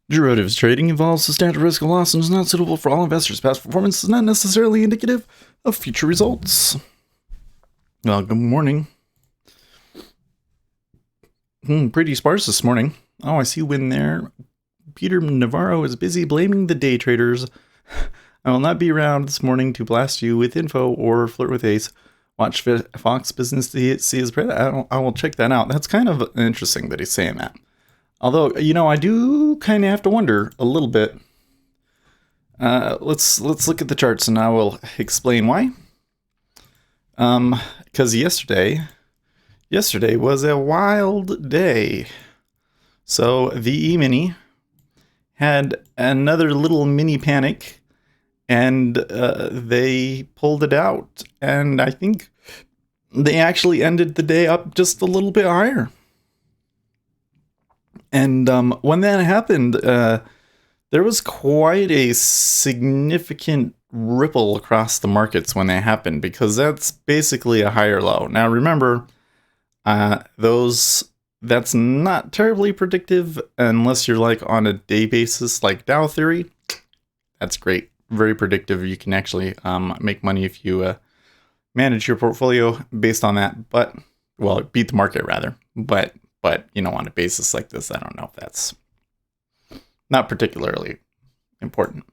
Derivatives trading involves substantial risk of loss and is not suitable for all investors. Past performance is not necessarily indicative of future results. Well, good morning. Pretty sparse this morning. Oh, I see a win there. Peter Navarro is busy blaming the day traders. I will not be around this morning to blast you with info or flirt with Ace. Watch Fox Business to see his credit. I will check that out. That's kind of interesting that he's saying that. Although, I do kind of have to wonder a little bit. Let's look at the charts and I will explain why. Because yesterday was a wild day. So the E-mini had another little mini panic, and they pulled it out. And I think they actually ended the day up just a little bit higher. And when that happened, there was quite a significant ripple across the markets when that happened, because that's basically a higher low. Now remember, that's not terribly predictive unless you're like on a day basis, like Dow theory. That's great, very predictive. You can actually make money if you manage your portfolio based on that. But beat the market rather. But on a basis like this, I don't know if that's not particularly important.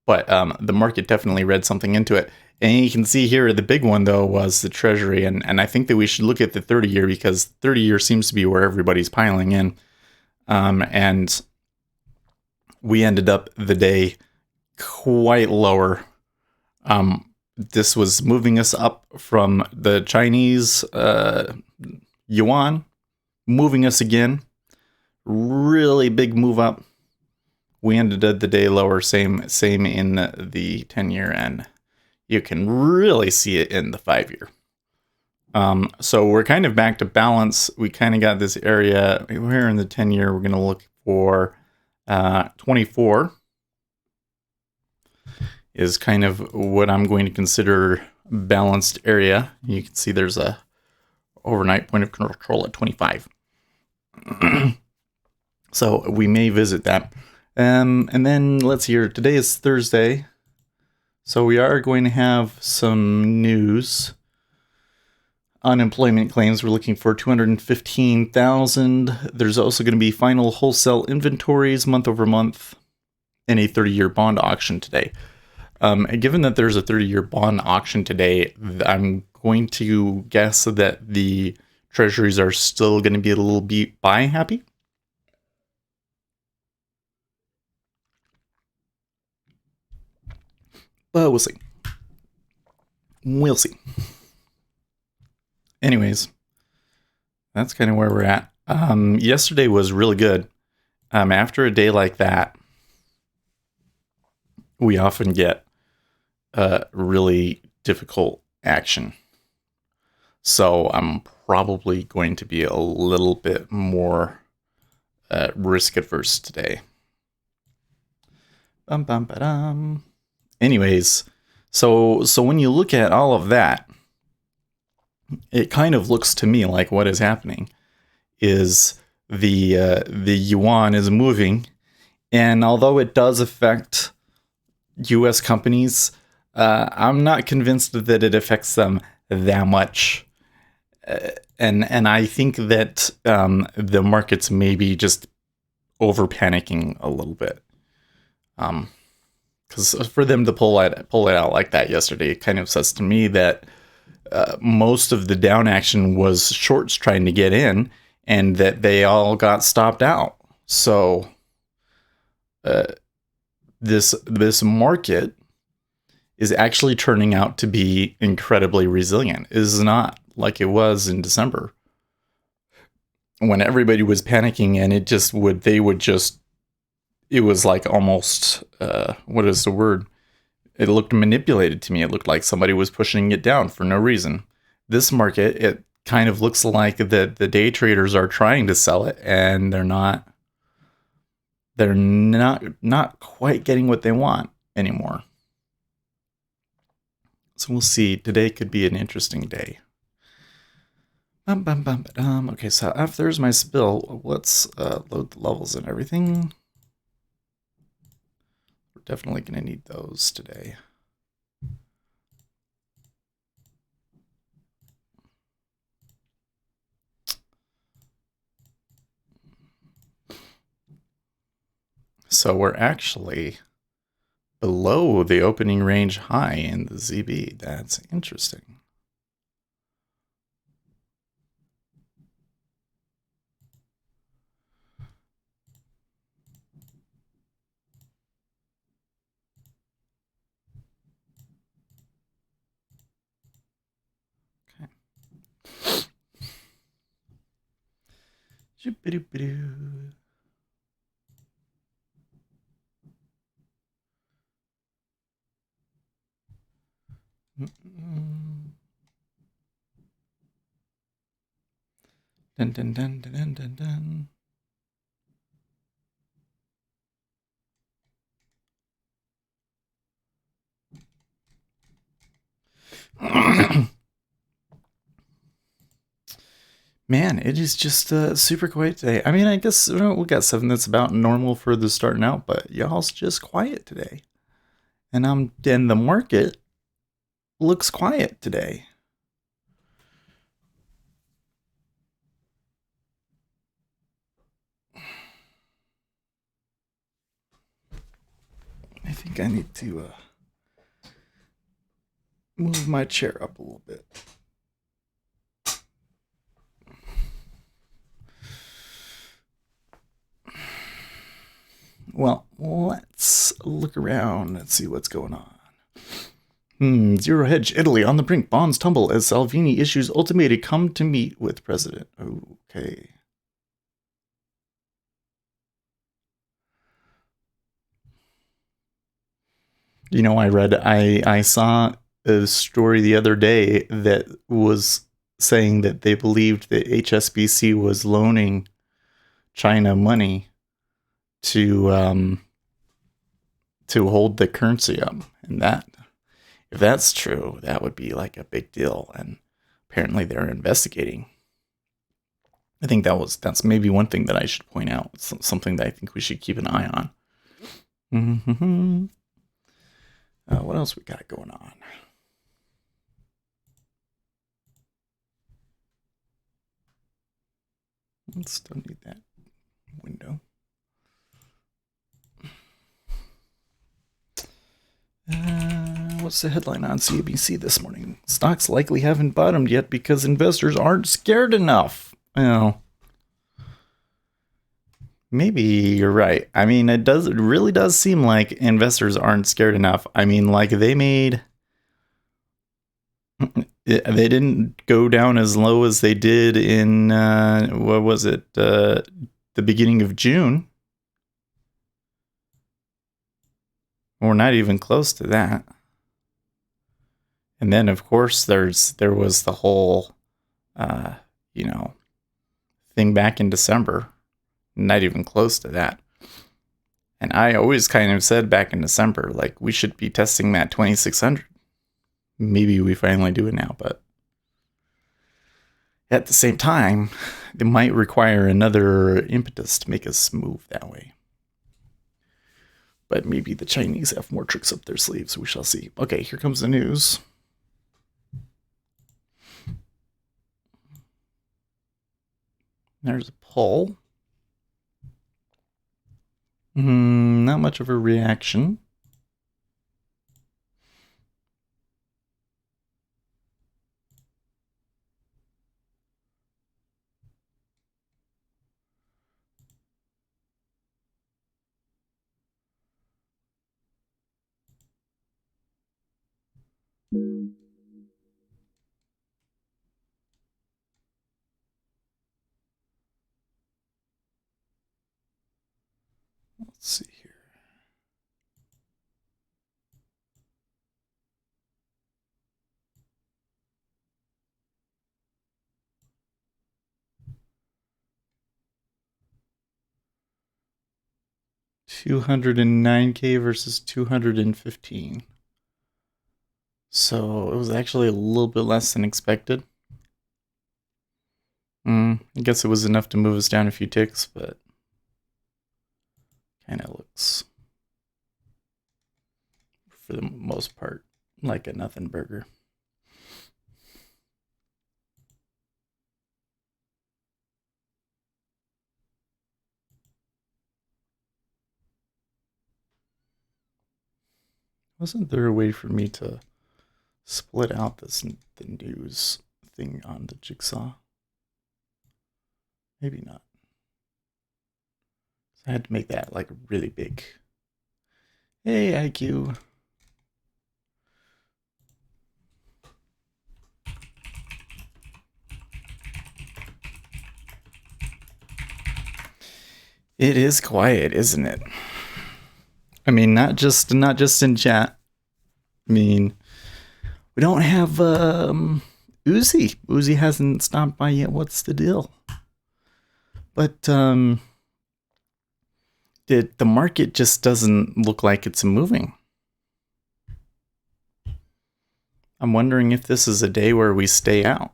But the market definitely read something into it. And you can see here, the big one, though, was the Treasury. And I think that we should look at the 30-year, because 30-year seems to be where everybody's piling in. And we ended up the day quite lower. This was moving us up from the Chinese yuan, moving us again. Really big move up. We ended the day lower, same in the 10-year, and you can really see it in the 5-year. So we're kind of back to balance. We kind of got this area here in the 10-year. We're going to look for 24 is kind of what I'm going to consider balanced area. You can see there's a overnight point of control at 25. So we may visit that. And then let's see here. Today is Thursday. So we are going to have some news. Unemployment claims, we're looking for 215,000. There's also going to be final wholesale inventories month over month and a 30-year bond auction today. Given that there's a 30-year bond auction today, I'm going to guess that the Treasuries are still going to be a little bit buy happy. But we'll see. We'll see. Anyways, that's kind of where we're at. Yesterday was really good. After a day like that, we often get really difficult action. So I'm probably going to be a little bit more risk adverse today. Anyways, so when you look at all of that, it kind of looks to me like what is happening is the yuan is moving, and although it does affect U.S. companies, I'm not convinced that it affects them that much, and I think that the markets may be just over panicking a little bit. Because for them to pull it out like that yesterday, it kind of says to me that most of the down action was shorts trying to get in, and that they all got stopped out. So this market is actually turning out to be incredibly resilient. It is not like it was in December when everybody was panicking, and it was like almost, what is the word? It looked manipulated to me. It looked like somebody was pushing it down for no reason. This market, it kind of looks like the day traders are trying to sell it, and they're not quite getting what they want anymore. So we'll see. Today could be an interesting day. Okay, so after there's my spill, let's load the levels and everything. definitely going to need those today. So we're actually below the opening range high in the ZB. That's interesting. Okay. Dun, dun, dun, dun, dun, dun. Man, it is just super quiet today. I mean, I guess we got something that's about normal for the starting out, but y'all's just quiet today. And the market looks quiet today. I think I need to move my chair up a little bit. Well, let's look around and see what's going on. Zero hedge, Italy on the brink. Bonds tumble as Salvini issues ultimatum come to meet with president. Okay. You know, I saw a story the other day that was saying that they believed that HSBC was loaning China money to hold the currency up, and that, if that's true, that would be like a big deal. And apparently, they're investigating. I think that's maybe one thing that I should point out. It's something that I think we should keep an eye on. Mm-hmm. What else we got going on? Still need that window. What's the headline on CNBC this morning? Stocks likely haven't bottomed yet because investors aren't scared enough. Well, maybe you're right. I mean, it really does seem like investors aren't scared enough. I mean, like they didn't go down as low as they did in what was it? The beginning of June. We're not even close to that. And then, of course, there was the whole, thing back in December. Not even close to that. And I always kind of said back in December, like, we should be testing that 2600. Maybe we finally do it now, but at the same time, it might require another impetus to make us move that way. But maybe the Chinese have more tricks up their sleeves. We shall see. Okay, here comes the news. There's a poll. Not much of a reaction. Let's see here. $209K versus 215. So it was actually a little bit less than expected. I guess it was enough to move us down a few ticks, but kind of looks for the most part, like a nothing burger. Wasn't there a way for me to split out the news thing on the jigsaw? Maybe not. I had to make that like really big. Hey, IQ. It is quiet, isn't it? I mean, not just in chat. I mean, we don't have Uzi. Uzi hasn't stopped by yet. What's the deal? But the market just doesn't look like it's moving. I'm wondering if this is a day where we stay out.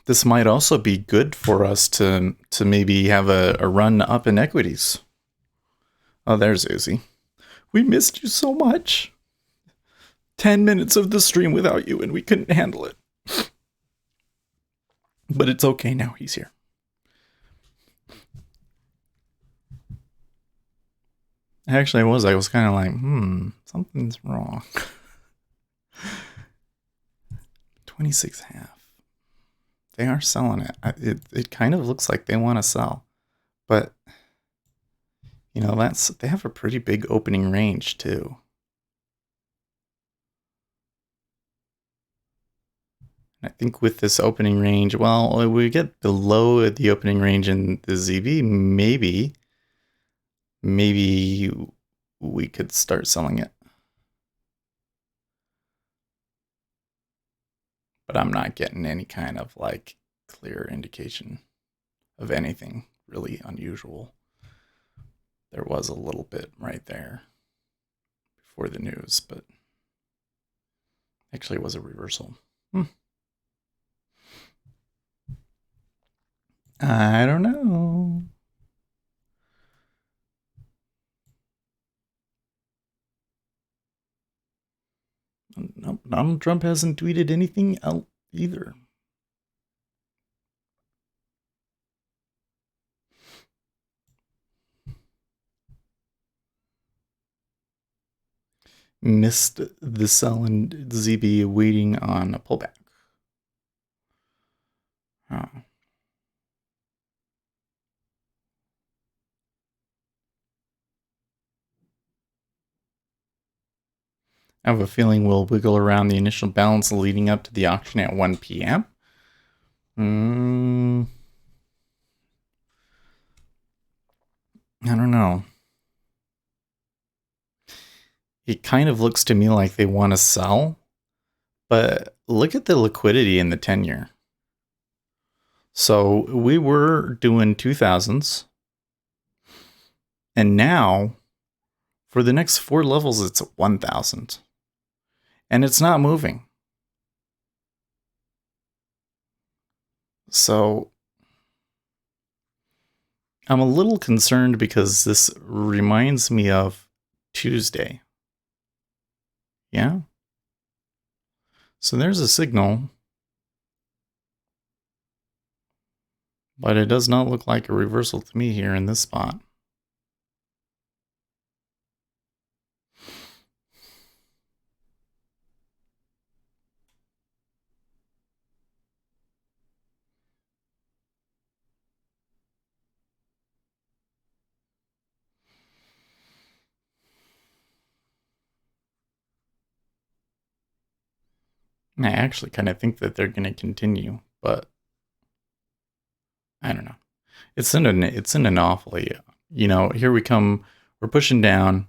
This might also be good for us to maybe have a run up in equities. Oh, there's Uzi. We missed you so much. 10 minutes of the stream without you and we couldn't handle it. But it's okay now, he's here. Actually, I was kind of like, something's wrong. 26.5. They are selling it. It kind of looks like they want to sell. But, you know, they have a pretty big opening range, too. I think with this opening range, well, we get below the opening range in the ZB, maybe we could start selling it. But I'm not getting any kind of like clear indication of anything really unusual. There was a little bit right there before the news, but actually it was a reversal. I don't know. Nope, Donald Trump hasn't tweeted anything out either. Missed the sell and ZB waiting on a pullback. Oh. I have a feeling we'll wiggle around the initial balance leading up to the auction at 1 p.m. I don't know. It kind of looks to me like they want to sell, but look at the liquidity in the 10-year. So we were doing 2000s, and now for the next 4 levels, it's 1000, and it's not moving. So I'm a little concerned because this reminds me of Tuesday. Yeah? So there's a signal, but it does not look like a reversal to me here in this spot. I actually kind of think that they're going to continue, but I don't know. It's in an anomaly. You know, here we come. We're pushing down.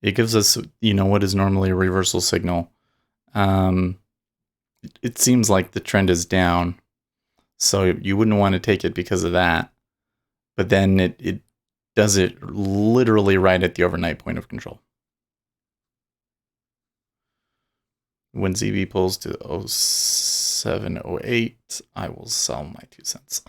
It gives us, you know, what is normally a reversal signal. It seems like the trend is down, so you wouldn't want to take it because of that. But then it does it literally right at the overnight point of control. When ZB pulls to 0708, I will sell my 2 cents.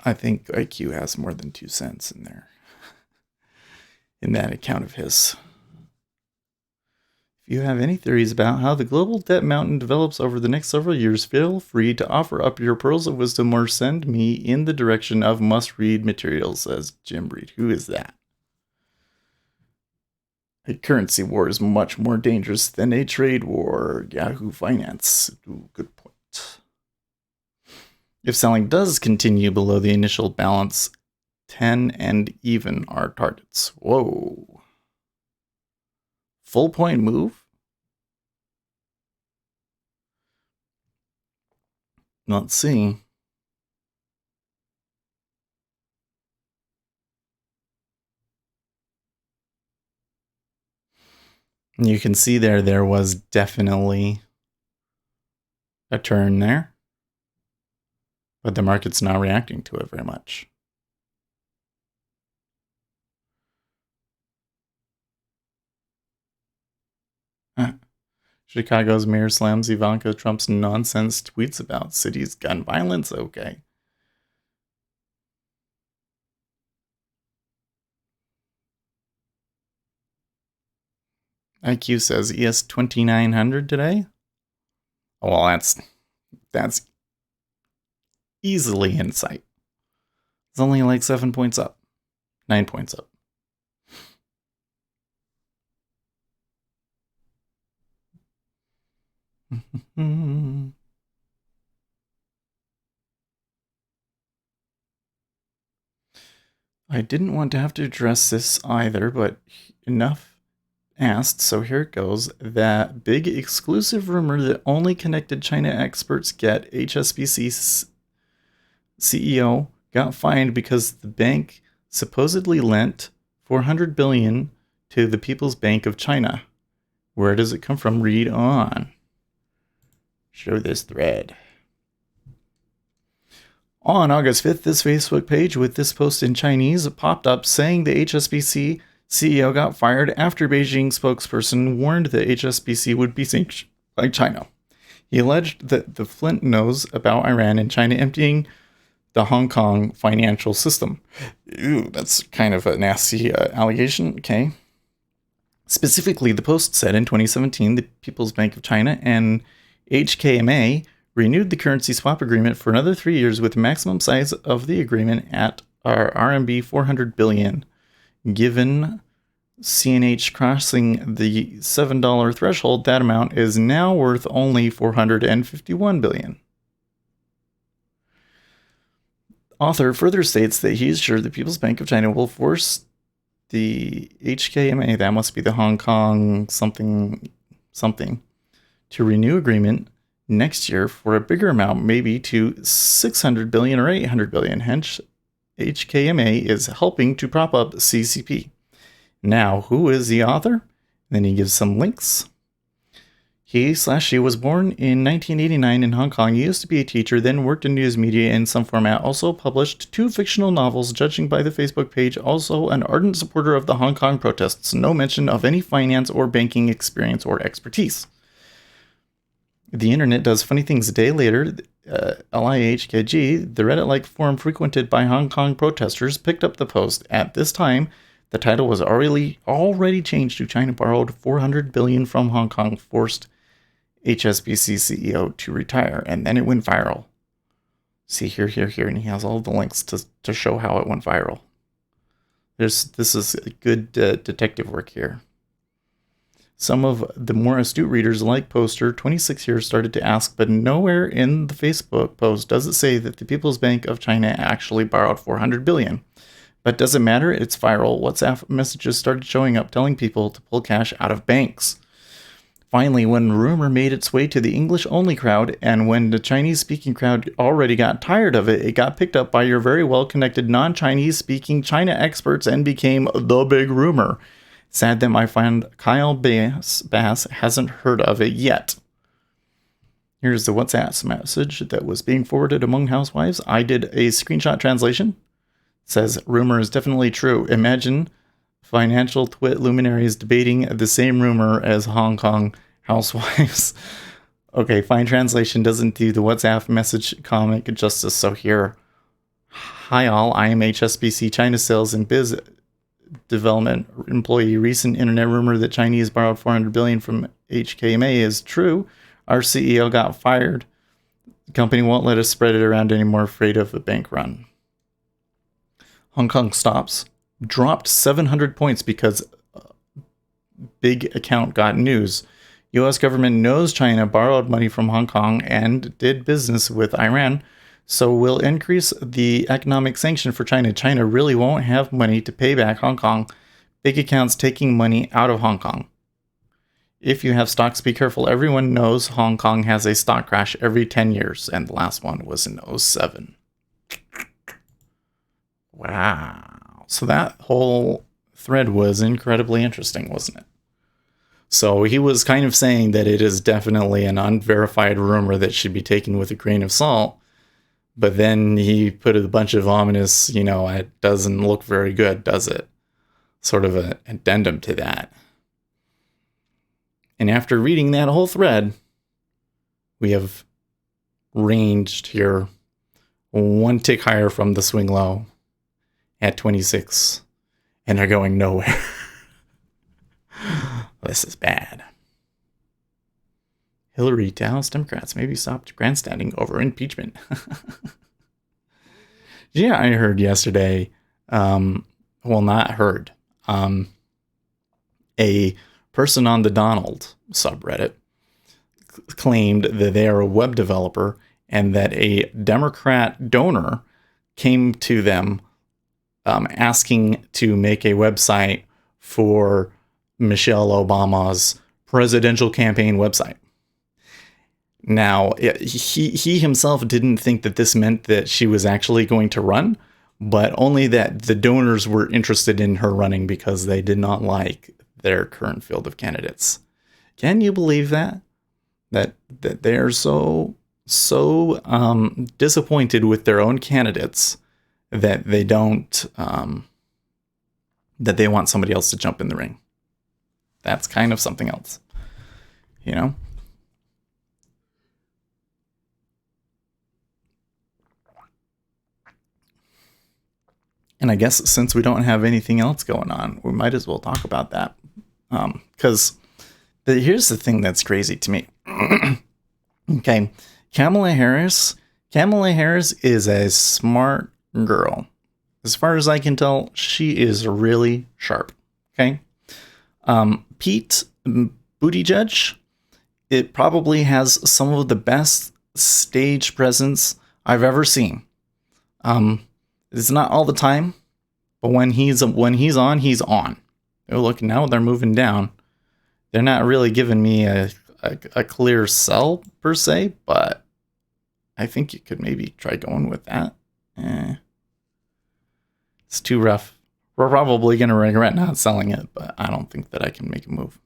I think IQ has more than 2 cents in there, in that account of his. If you have any theories about how the global debt mountain develops over the next several years, feel free to offer up your pearls of wisdom or send me in the direction of must-read materials, says Jim Reed. Who is that? A currency war is much more dangerous than a trade war. Yahoo Finance. Ooh, good point. If selling does continue below the initial balance, 10 and even are targets. Whoa. Full point move? Let's see. You can see there was definitely a turn there, but the market's not reacting to it very much. Chicago's mayor slams Ivanka Trump's nonsense tweets about city's gun violence. Okay. IQ says ES 2900 today. Oh, well, that's easily insight. It's only like 7 points up, 9 points up. I didn't want to have to address this either, but enough asked, so here it goes. That big exclusive rumor that only connected China experts get, HSBC's CEO got fined because the bank supposedly lent $400 billion to the People's Bank of China. Where does it come from? Read on. Show this thread. On August 5th, this Facebook page with this post in Chinese popped up saying the HSBC CEO got fired after Beijing spokesperson warned that HSBC would be sanctioned by China. He alleged that the Flint knows about Iran and China emptying the Hong Kong financial system. Ooh, that's kind of a nasty allegation. Okay. Specifically, the Post said in 2017, the People's Bank of China and HKMA renewed the currency swap agreement for another 3 years with the maximum size of the agreement at RMB 400 billion. Given CNH crossing the $7 threshold, that amount is now worth only 451 billion. Author further states that he is sure the People's Bank of China will force the HKMA, that must be the Hong Kong something, to renew agreement next year for a bigger amount, maybe to 600 billion or 800 billion. Hence, HKMA is helping to prop up CCP. Now, who is the author? Then he gives some links. He/she was born in 1989 in Hong Kong. He used to be a teacher, then worked in news media in some format. Also published 2 fictional novels, judging by the Facebook page. Also an ardent supporter of the Hong Kong protests. No mention of any finance or banking experience or expertise. The internet does funny things. A day later, LIHKG, the Reddit-like forum frequented by Hong Kong protesters, picked up the post. At this time, the title was already changed to China borrowed 400 billion from Hong Kong, forced HSBC CEO to retire, and then it went viral. See here, and he has all the links to show how it went viral. This is good detective work here. Some of the more astute readers, like Poster 26 here, started to ask, but nowhere in the Facebook post does it say that the People's Bank of China actually borrowed 400 billion. But does it matter? It's viral. WhatsApp messages started showing up telling people to pull cash out of banks. Finally, when rumor made its way to the English-only crowd, and when the Chinese-speaking crowd already got tired of it, it got picked up by your very well-connected non-Chinese-speaking China experts and became the big rumor. Sad that my friend Kyle Bass hasn't heard of it yet. Here's the WhatsApp message that was being forwarded among housewives. I did a screenshot translation. It says, rumor is definitely true. Imagine financial twit luminaries debating the same rumor as Hong Kong housewives. Okay, fine translation doesn't do the WhatsApp message comic justice, so here. Hi all, I am HSBC China Sales and Biz Development Employee. Recent internet rumor that Chinese borrowed 400 billion from HKMA is true. Our CEO got fired. The company won't let us spread it around anymore, afraid of a bank run. Hong Kong stocks dropped 700 points because big account got news. U.S. government knows China borrowed money from Hong Kong and did business with Iran, so will increase the economic sanction for China. China really won't have money to pay back Hong Kong. Big accounts taking money out of Hong Kong. If you have stocks, be careful. Everyone knows Hong Kong has a stock crash every 10 years, and the last one was in 2007. Wow. So that whole thread was incredibly interesting, wasn't it? So he was kind of saying that it is definitely an unverified rumor that should be taken with a grain of salt. But then he put a bunch of ominous, it doesn't look very good, does it? Sort of an addendum to that. And after reading that whole thread, we have ranged here one tick higher from the swing low at 26. And they're going nowhere. This is bad. Hillary to House Democrats maybe stopped grandstanding over impeachment. Yeah, I heard yesterday, not heard, a person on the Donald subreddit claimed that they are a web developer and that a Democrat donor came to them asking to make a website for Michelle Obama's presidential campaign website. Now, he himself didn't think that this meant that she was actually going to run, but only that the donors were interested in her running because they did not like their current field of candidates. Can you believe that? That they are so disappointed with their own candidates that they don't that they want somebody else to jump in the ring. That's kind of something else, And I guess since we don't have anything else going on, we might as well talk about that. Because here's the thing that's crazy to me. Okay, Kamala Harris is a smart girl. As far as I can tell, she is really sharp. Okay. Pete Buttigieg, it probably has some of the best stage presence I've ever seen. It's not all the time, but when he's on, he's on. Oh, look, now they're moving down. They're not really giving me a clear sell per se, but I think you could maybe try going with that. It's too rough. We're probably going to regret not selling it, but I don't think that I can make a move.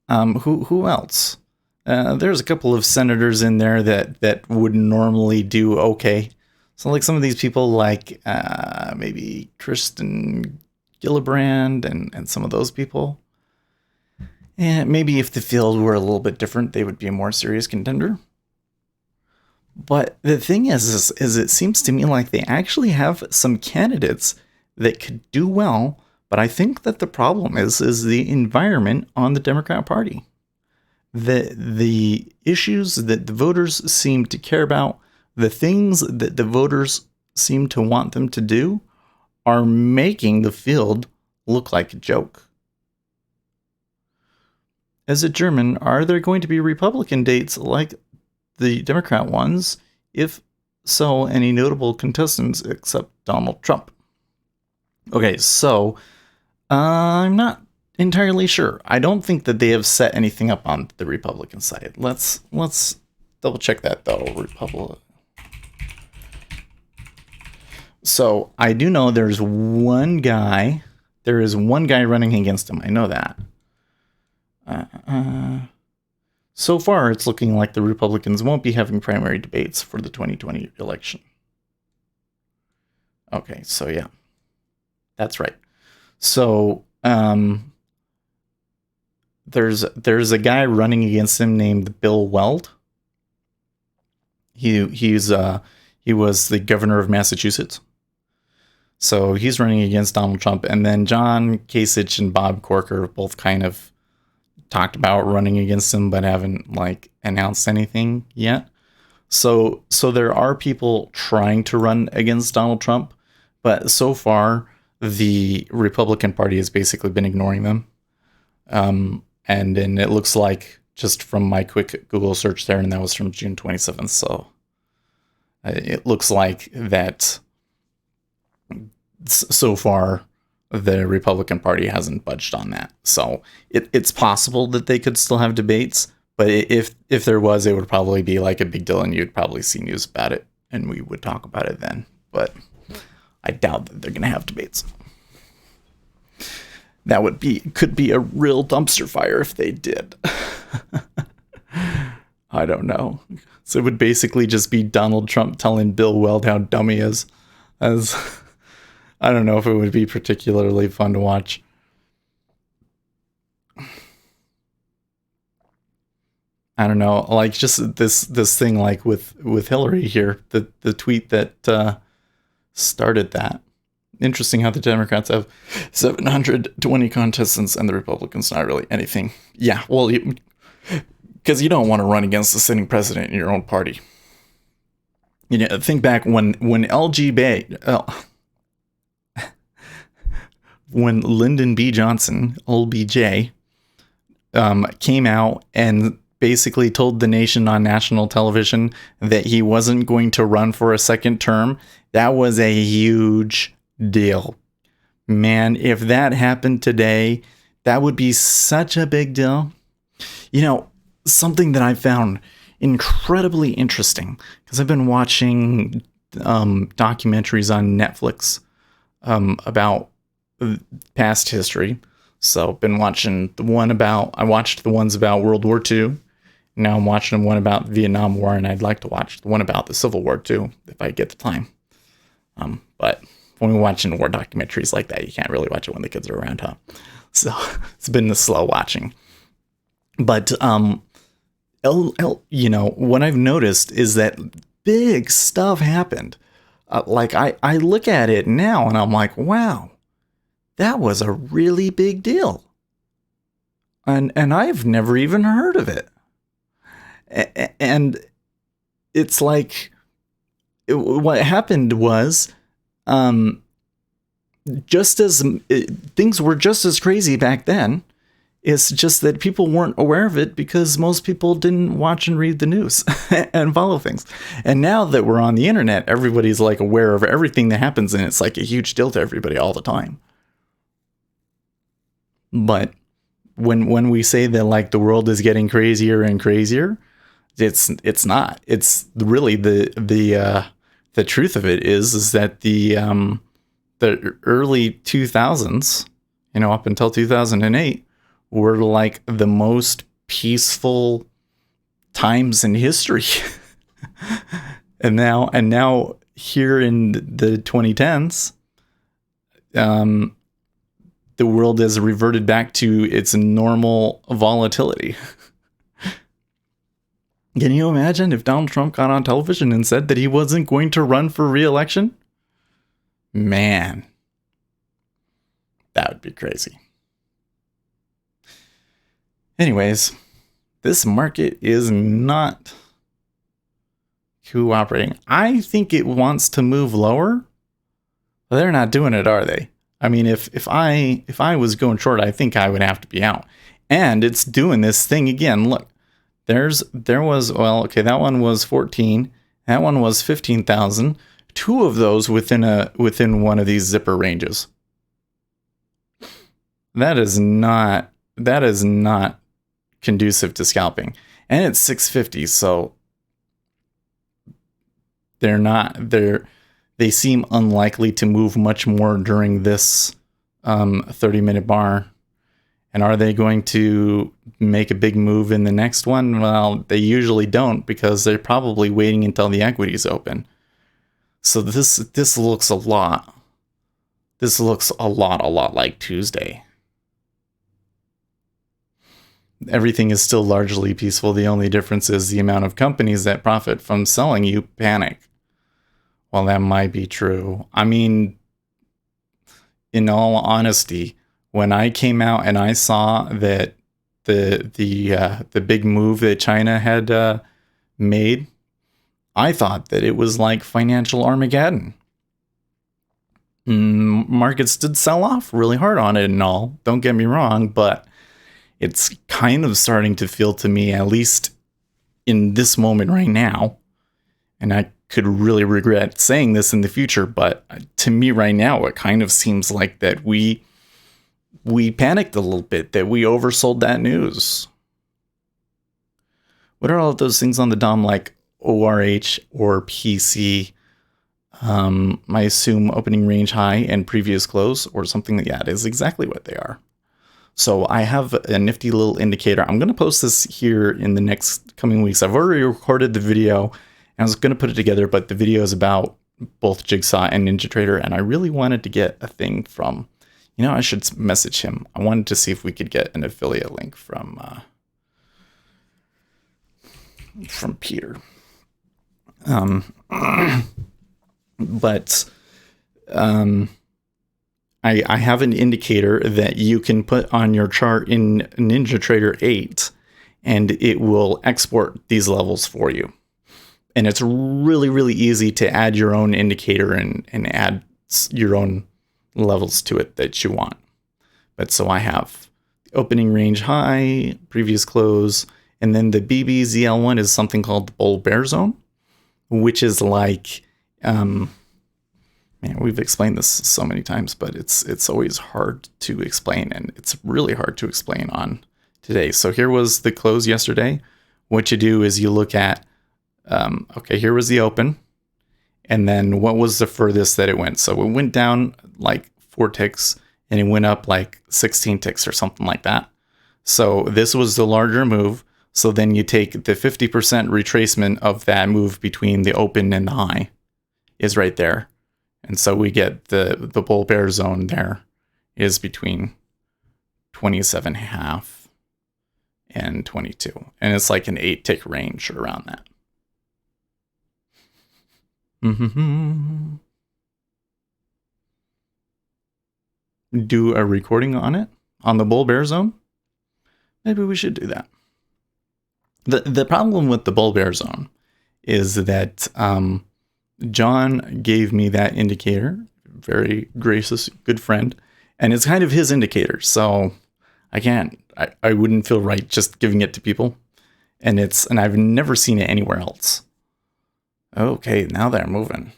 Who else? There's a couple of senators in there that would normally do okay. So like some of these people like maybe Kristen Gillibrand and some of those people. And maybe if the field were a little bit different, they would be a more serious contender. But the thing is it seems to me like they actually have some candidates that could do well. But I think that the problem is the environment on the Democrat Party. The issues that the voters seem to care about, the things that the voters seem to want them to do, are making the field look like a joke. As a German, are there going to be Republican dates like the Democrat ones? If so, any notable contestants except Donald Trump? Okay, so I'm not entirely sure. I don't think that they have set anything up on the Republican side. Let's double check that though. So I do know there is one guy running against him. I know that. So far, it's looking like the Republicans won't be having primary debates for the 2020 election. Okay, so yeah, that's right. So there's a guy running against him named Bill Weld. He's He was the governor of Massachusetts. So he's running against Donald Trump. And then John Kasich and Bob Corker both kind of talked about running against him, but haven't like announced anything yet. So there are people trying to run against Donald Trump, but so far the Republican Party has basically been ignoring them. And then it looks like, just from my quick Google search there, and that was from June 27th. So it looks like that so far the Republican Party hasn't budged on that. So it's possible that they could still have debates, but if there was, it would probably be like a big deal, and you'd probably see news about it, and we would talk about it then. But I doubt that they're going to have debates. That could be a real dumpster fire if they did. I don't know. So it would basically just be Donald Trump telling Bill Weld how dumb he is. As I don't know if it would be particularly fun to watch. I don't know, like just this thing like with Hillary here, the tweet that started that. Interesting how the Democrats have 720 contestants and the Republicans not really anything. Yeah, well, because you don't want to run against the sitting president in your own party. You know, think back when when Lyndon B. Johnson, old BJ, came out and basically told the nation on national television that he wasn't going to run for a second term. That was a huge deal. Man, if that happened today, that would be such a big deal. You know, something that I found incredibly interesting, because I've been watching documentaries on Netflix about past history. So been watching I watched the ones about World War II. Now I'm watching the one about the Vietnam War, and I'd like to watch the one about the Civil War too, if I get the time. But when we're watching war documentaries like that, you can't really watch it when the kids are around, huh? So it's been the slow watching. But you know, what I've noticed is that big stuff happened. Like I look at it now and I'm like, wow, that was a really big deal. And I've never even heard of it. And it's like, what happened was, just as things were just as crazy back then. It's just that people weren't aware of it because most people didn't watch and read the news and follow things. And now that we're on the internet, everybody's like aware of everything that happens, and it's like a huge deal to everybody all the time. But when we say that like the world is getting crazier and crazier, it's not. It's really the truth of it is that the early 2000s, you know, up until 2008, were like the most peaceful times in history. and now here in the 2010s, the world has reverted back to its normal volatility. Can you imagine if Donald Trump got on television and said that he wasn't going to run for re-election? Man, that would be crazy. Anyways, this market is not cooperating. I think it wants to move lower, but they're not doing it, are they? I mean, if I was going short, I think I would have to be out. And it's doing this thing again. Look, there was, well, okay, that one was 14, that one was 15,000. Two of those within one of these zipper ranges. That is not conducive to scalping. And it's 650, so they seem unlikely to move much more during this 30-minute bar. And are they going to make a big move in the next one? Well, they usually don't, because they're probably waiting until the equities open. So this looks a lot. This looks a lot like Tuesday. Everything is still largely peaceful. The only difference is the amount of companies that profit from selling you panic. Well, that might be true. I mean, in all honesty, when I came out and I saw that the big move that China had made, I thought that it was like financial Armageddon. Markets did sell off really hard on it and all. Don't get me wrong, but it's kind of starting to feel to me, at least in this moment right now, and I could really regret saying this in the future, but to me right now, it kind of seems like that we panicked a little bit, that we oversold that news. What are all of those things on the DOM like ORH or PC? I assume opening range high and previous close or something. Yeah, it is exactly what they are. So I have a nifty little indicator. I'm going to post this here in the next coming weeks. I've already recorded the video and I was going to put it together, but the video is about both Jigsaw and NinjaTrader, and I really wanted to get a thing from, I should message him. I wanted to see if we could get an affiliate link from Peter. But I have an indicator that you can put on your chart in NinjaTrader 8, and it will export these levels for you. And it's really, really easy to add your own indicator and add your own levels to it that you want. But so I have opening range high, previous close, and then the BBZL1 is something called the bull bear zone, which is like, man, we've explained this so many times, but it's always hard to explain, and it's really hard to explain on today. So here was the close yesterday. What you do is you look at, okay, here was the open, and then what was the furthest that it went? So it went down like 4 ticks, and it went up like 16 ticks or something like that. So this was the larger move. So then you take the 50% retracement of that move between the open and the high is right there. And so we get the bull bear zone there is between 27.5 and 22. And it's like an 8 tick range around that. Do a recording on it, on the bull bear zone. Maybe we should do that. The problem with the bull bear zone is that John gave me that indicator, very gracious, good friend, and it's kind of his indicator, so I wouldn't feel right just giving it to people, and I've never seen it anywhere else. Okay, now they're moving.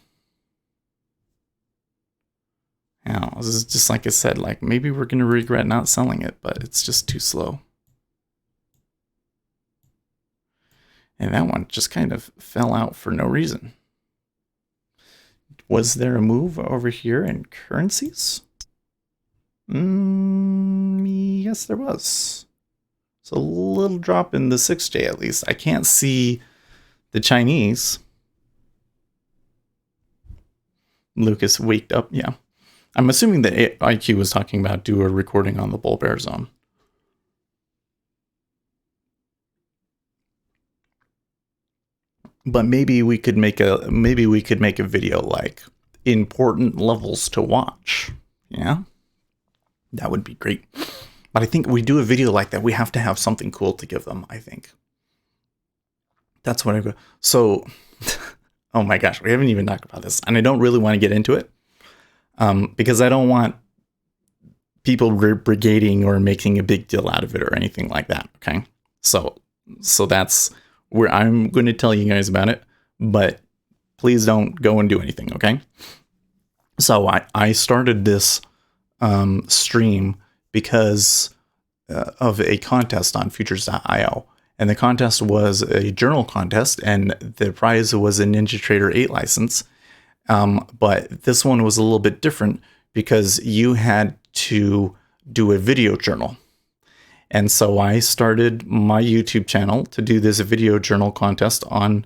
Now, this is just like I said, like maybe we're going to regret not selling it, but it's just too slow. And that one just kind of fell out for no reason. Was there a move over here in currencies? Yes, there was. It's a little drop in the 6J at least. I can't see the Chinese. Lucas waked up, yeah. I'm assuming that IQ was talking about do a recording on the bull bear zone. But maybe we could make a video like important levels to watch. Yeah, that would be great. But I think we do a video like that, we have to have something cool to give them. I think that's what I go. So, oh my gosh, we haven't even talked about this, and I don't really want to get into it because I don't want people brigading or making a big deal out of it or anything like that. Okay, so that's where I'm going to tell you guys about it, but please don't go and do anything, okay? So I started this stream because of a contest on futures.io, and the contest was a journal contest, and the prize was a NinjaTrader 8 license, but this one was a little bit different because you had to do a video journal. And so I started my YouTube channel to do this video journal contest on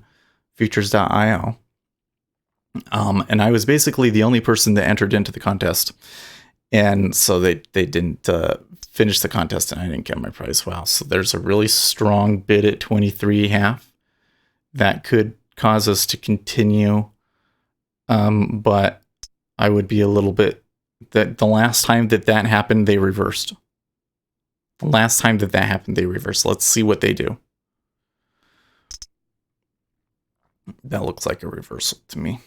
futures.io. And I was basically the only person that entered into the contest. And so they didn't finish the contest, and I didn't get my prize. Wow. So there's a really strong bid at 23.5 that could cause us to continue But I would be a little bit that the last time that happened, they reversed. The last time that happened, they reversed. Let's see what they do. That looks like a reversal to me.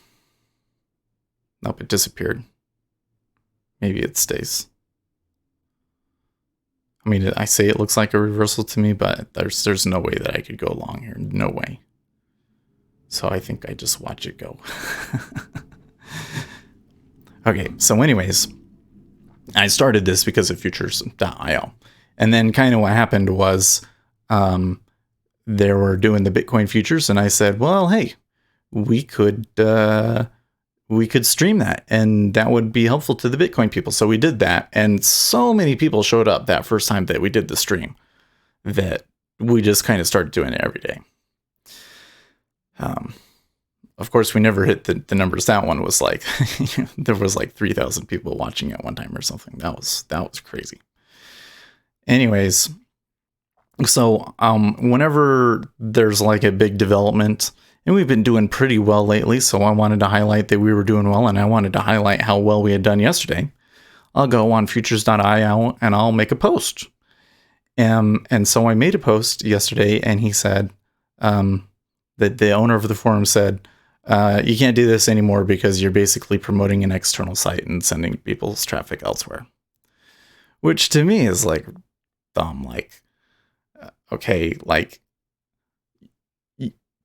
Nope, it disappeared. Maybe it stays. I mean, I say it looks like a reversal to me, but there's no way that I could go along here. No way. So I think I just watch it go. Okay, so anyways, I started this because of futures.io. And then kind of what happened was they were doing the Bitcoin futures, and I said, well, hey, we could stream that, and that would be helpful to the Bitcoin people. So we did that, and so many people showed up that first time that we did the stream that we just kind of started doing it every day. Of course, we never hit the numbers. That one was like there was like 3,000 people watching at one time or something. That was crazy. Anyways, so whenever there's like a big development, and we've been doing pretty well lately, so I wanted to highlight that we were doing well, and I wanted to highlight how well we had done yesterday. I'll go on futures.io and I'll make a post. And so I made a post yesterday, and he said that the owner of the forum said, you can't do this anymore because you're basically promoting an external site and sending people's traffic elsewhere. Which to me is like dumb. Like, okay, like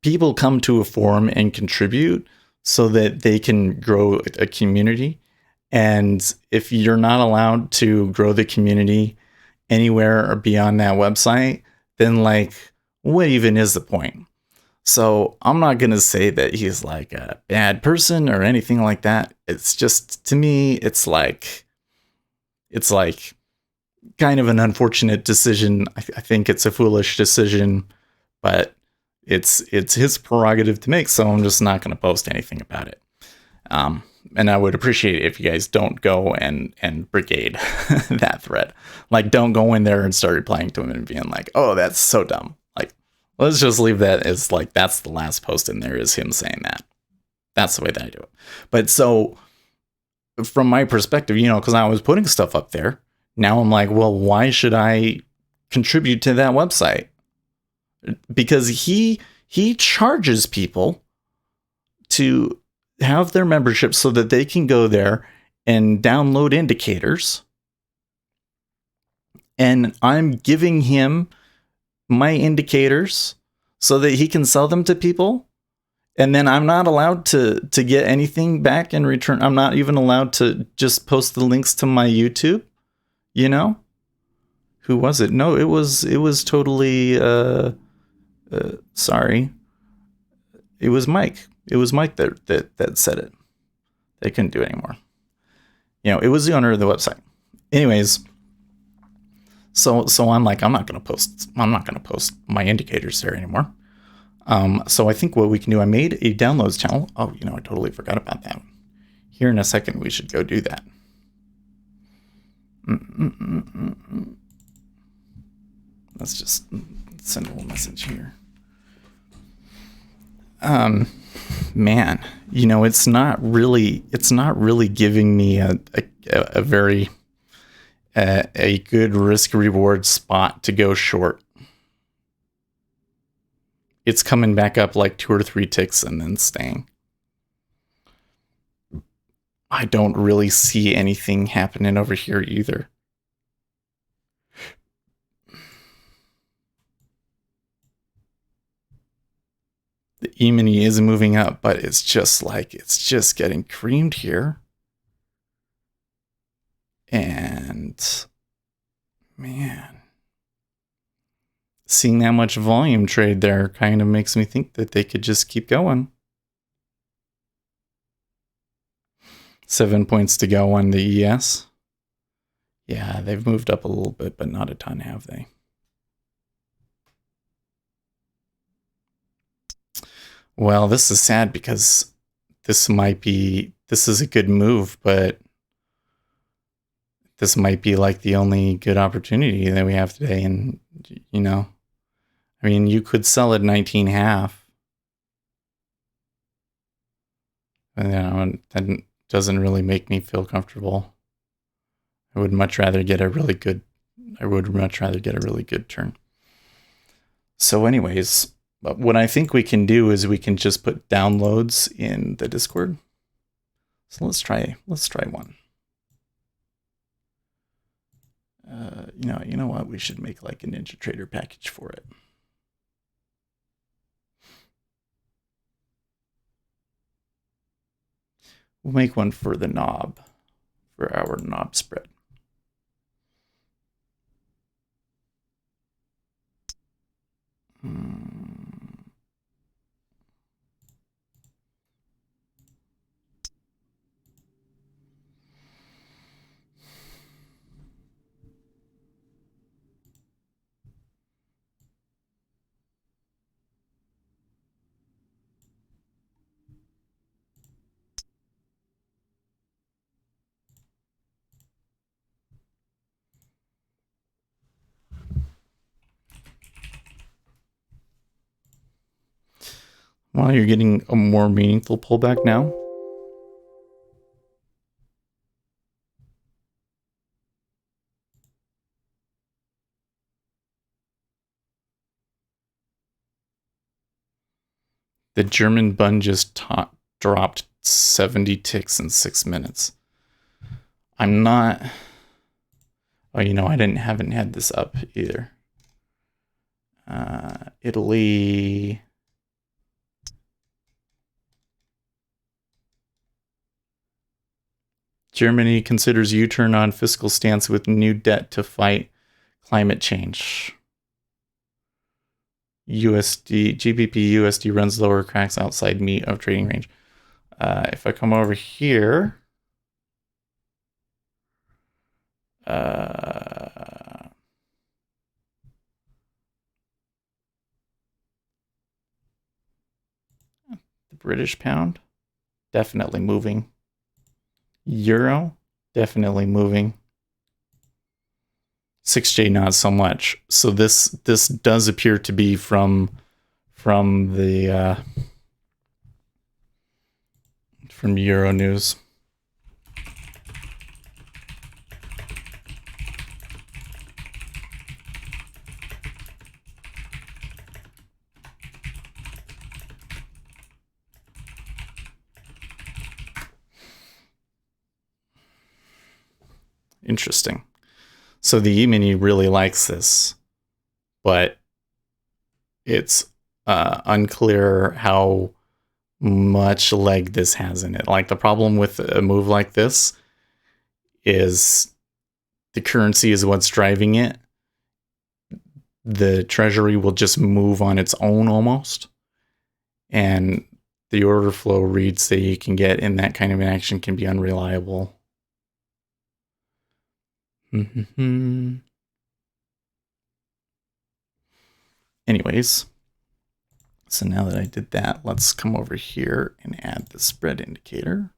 people come to a forum and contribute so that they can grow a community. And if you're not allowed to grow the community anywhere or beyond that website, then like, what even is the point? So I'm not going to say that he's like a bad person or anything like that. It's just, to me, it's like kind of an unfortunate decision. I think it's a foolish decision, but it's his prerogative to make. So I'm just not going to post anything about it. And I would appreciate it if you guys don't go and brigade that thread. Like, don't go in there and start replying to him and being like, oh, that's so dumb. Like, let's just leave that as like, that's the last post in there is him saying that. That's the way that I do it. But so from my perspective, you know, because I was putting stuff up there, now I'm like, well, why should I contribute to that website? Because he charges people to have their membership so that they can go there and download indicators. And I'm giving him my indicators so that he can sell them to people. And then I'm not allowed to get anything back in return. I'm not even allowed to just post the links to my YouTube, you know? Who was it? No, it was totally, sorry. It was Mike. It was Mike that said it. They couldn't do it anymore. You know, it was the owner of the website. Anyways, so I'm like, I'm not gonna post my indicators there anymore. So I think what we can do, I made a downloads channel. Oh, you know, I totally forgot about that. Here in a second, we should go do that. Let's just send a little message here. Man, you know, it's not really giving me a very a good risk reward spot to go short. It's coming back up like 2 or 3 ticks and then staying. I don't really see anything happening over here either. The E-mini is moving up, but it's just getting creamed here. And man, seeing that much volume trade there kind of makes me think that they could just keep going. 7 points to go on the ES. Yeah, they've moved up a little bit, but not a ton, have they? Well, this is sad because this is a good move, but this might be like the only good opportunity that we have today. And, you know, I mean, you could sell at 19.5. That doesn't really make me feel comfortable. I would much rather get a really good turn. So anyways, what I think we can do is we can just put downloads in the Discord. So let's try one. You know what? We should make like a NinjaTrader package for it. We'll make one for the knob, for our knob spread. Well, you're getting a more meaningful pullback now. The German bun just dropped 70 ticks in 6 minutes. I'm not... Oh, I haven't had this up either. Italy... Germany considers U-turn on fiscal stance with new debt to fight climate change. GBP USD runs lower, cracks outside meat of trading range. If I come over here, the British pound, definitely moving. Euro, definitely moving. 6J not so much. So this does appear to be from the from Euro News. Interesting. So the E-mini really likes this, but it's unclear how much leg this has in it. Like, the problem with a move like this is the currency is what's driving it. The Treasury will just move on its own almost. And the order flow reads that you can get in that kind of an action can be unreliable. Anyways, so now that I did that, let's come over here and add the spread indicator.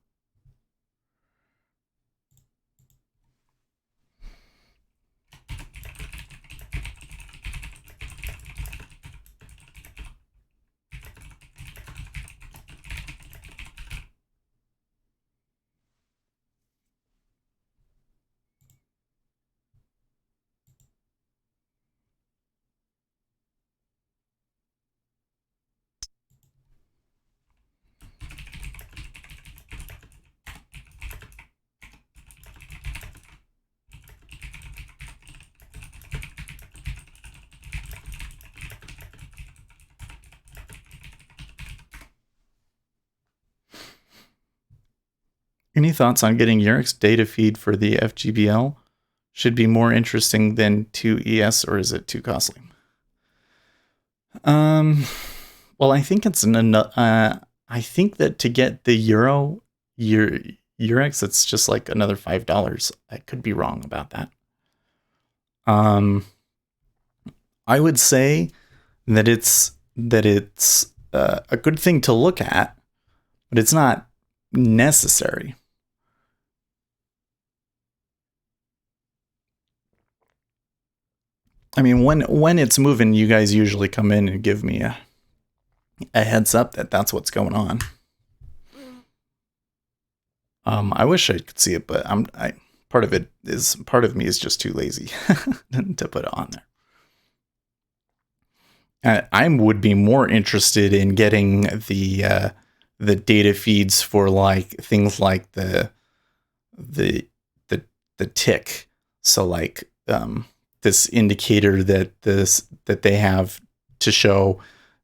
Any thoughts on getting Eurex data feed for the FGBL? Should be more interesting than 2ES, or is it too costly? Well, I think it's I think that to get the Eurex, it's just like another $5. I could be wrong about that. I would say that it's a good thing to look at, but it's not necessary. I mean, when it's moving, you guys usually come in and give me a heads up that that's what's going on. I wish I could see it, but part of me is just too lazy to put it on there. I would be more interested in getting the data feeds for like things like the the the tick. So like this indicator that they have to show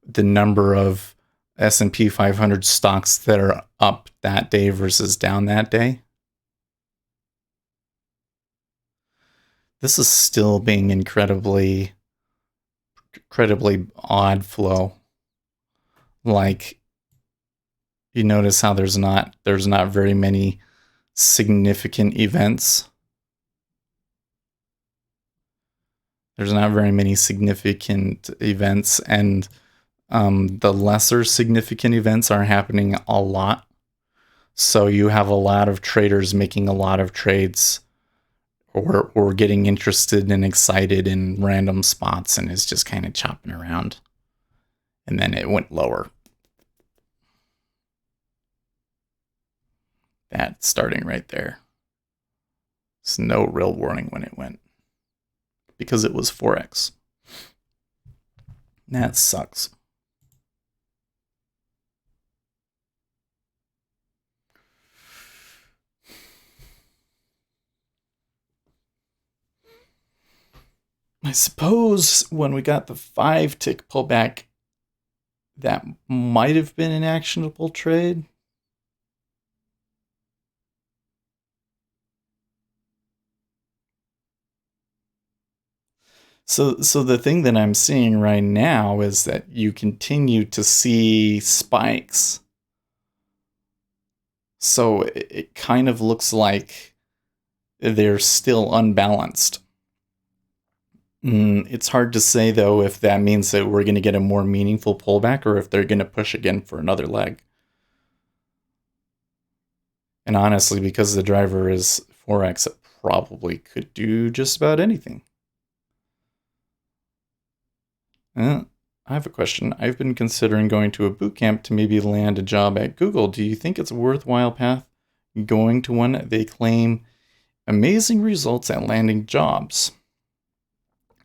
the number of S&P 500 stocks that are up that day versus down that day. This is still being incredibly odd flow. Like you notice how there's not very many significant events. There's not very many significant events, and the lesser significant events are happening a lot. So you have a lot of traders making a lot of trades, or getting interested and excited in random spots, and is just kind of chopping around. And then it went lower. That starting right there. There's no real warning when it went, because it was Forex. That sucks. I suppose when we got the 5 tick pullback, that might have been an actionable trade. So the thing that I'm seeing right now is that you continue to see spikes. So it kind of looks like they're still unbalanced. It's hard to say, though, if that means that we're going to get a more meaningful pullback or if they're going to push again for another leg. And honestly, because the driver is Forex, it probably could do just about anything. I have a question. I've been considering going to a boot camp to maybe land a job at Google. Do you think it's a worthwhile path going to one? They claim amazing results at landing jobs.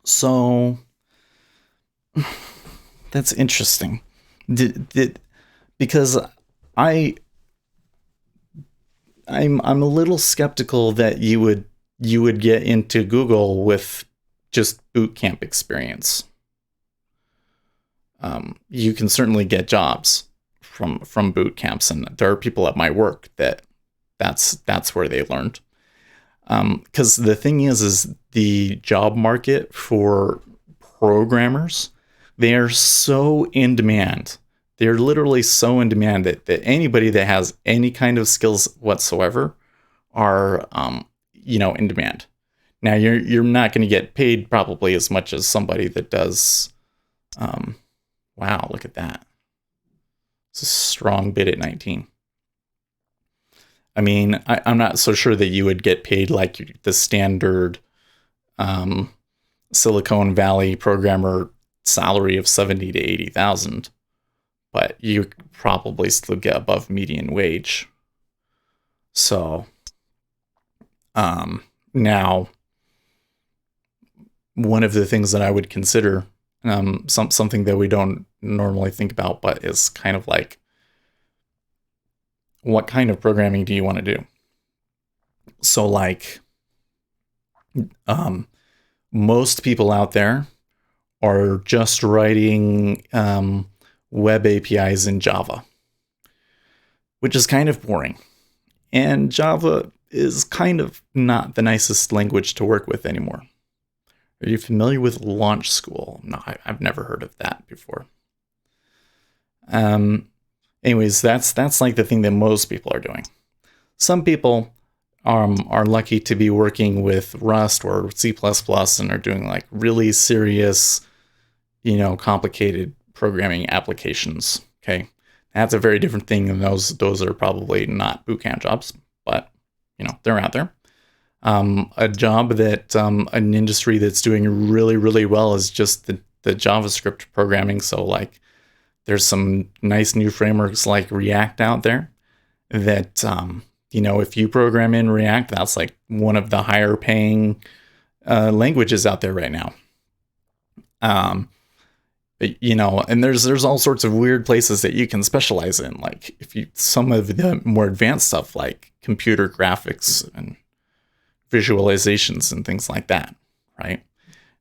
So that's interesting. Because I'm a little skeptical that you would get into Google with just boot camp experience. You can certainly get jobs from boot camps, and there are people at my work that's where they learned. Because the thing is the job market for programmers, they are so in demand. They're literally so in demand that anybody that has any kind of skills whatsoever are in demand. Now you're not going to get paid probably as much as somebody that does. Wow, look at that. It's a strong bid at 19. I mean, I'm not so sure that you would get paid like the standard Silicon Valley programmer salary of 70 to 80,000, but you probably still get above median wage. So, now, one of the things that I would consider, something that we don't normally think about, but is kind of like, what kind of programming do you want to do? So like, most people out there are just writing web APIs in Java, which is kind of boring. And Java is kind of not the nicest language to work with anymore. Are you familiar with Launch School? No, I've never heard of that before. Anyways, that's like the thing that most people are doing. Some people are lucky to be working with Rust or C++ and are doing like really serious, complicated programming applications. Okay, that's a very different thing, and those are probably not bootcamp jobs, but they're out there. A job that an industry that's doing really, really well is just the JavaScript programming. So like, there's some nice new frameworks like React out there that If you program in React, that's like one of the higher paying languages out there right now. And there's all sorts of weird places that you can specialize in. Like some of the more advanced stuff, like computer graphics and visualizations and things like that, right?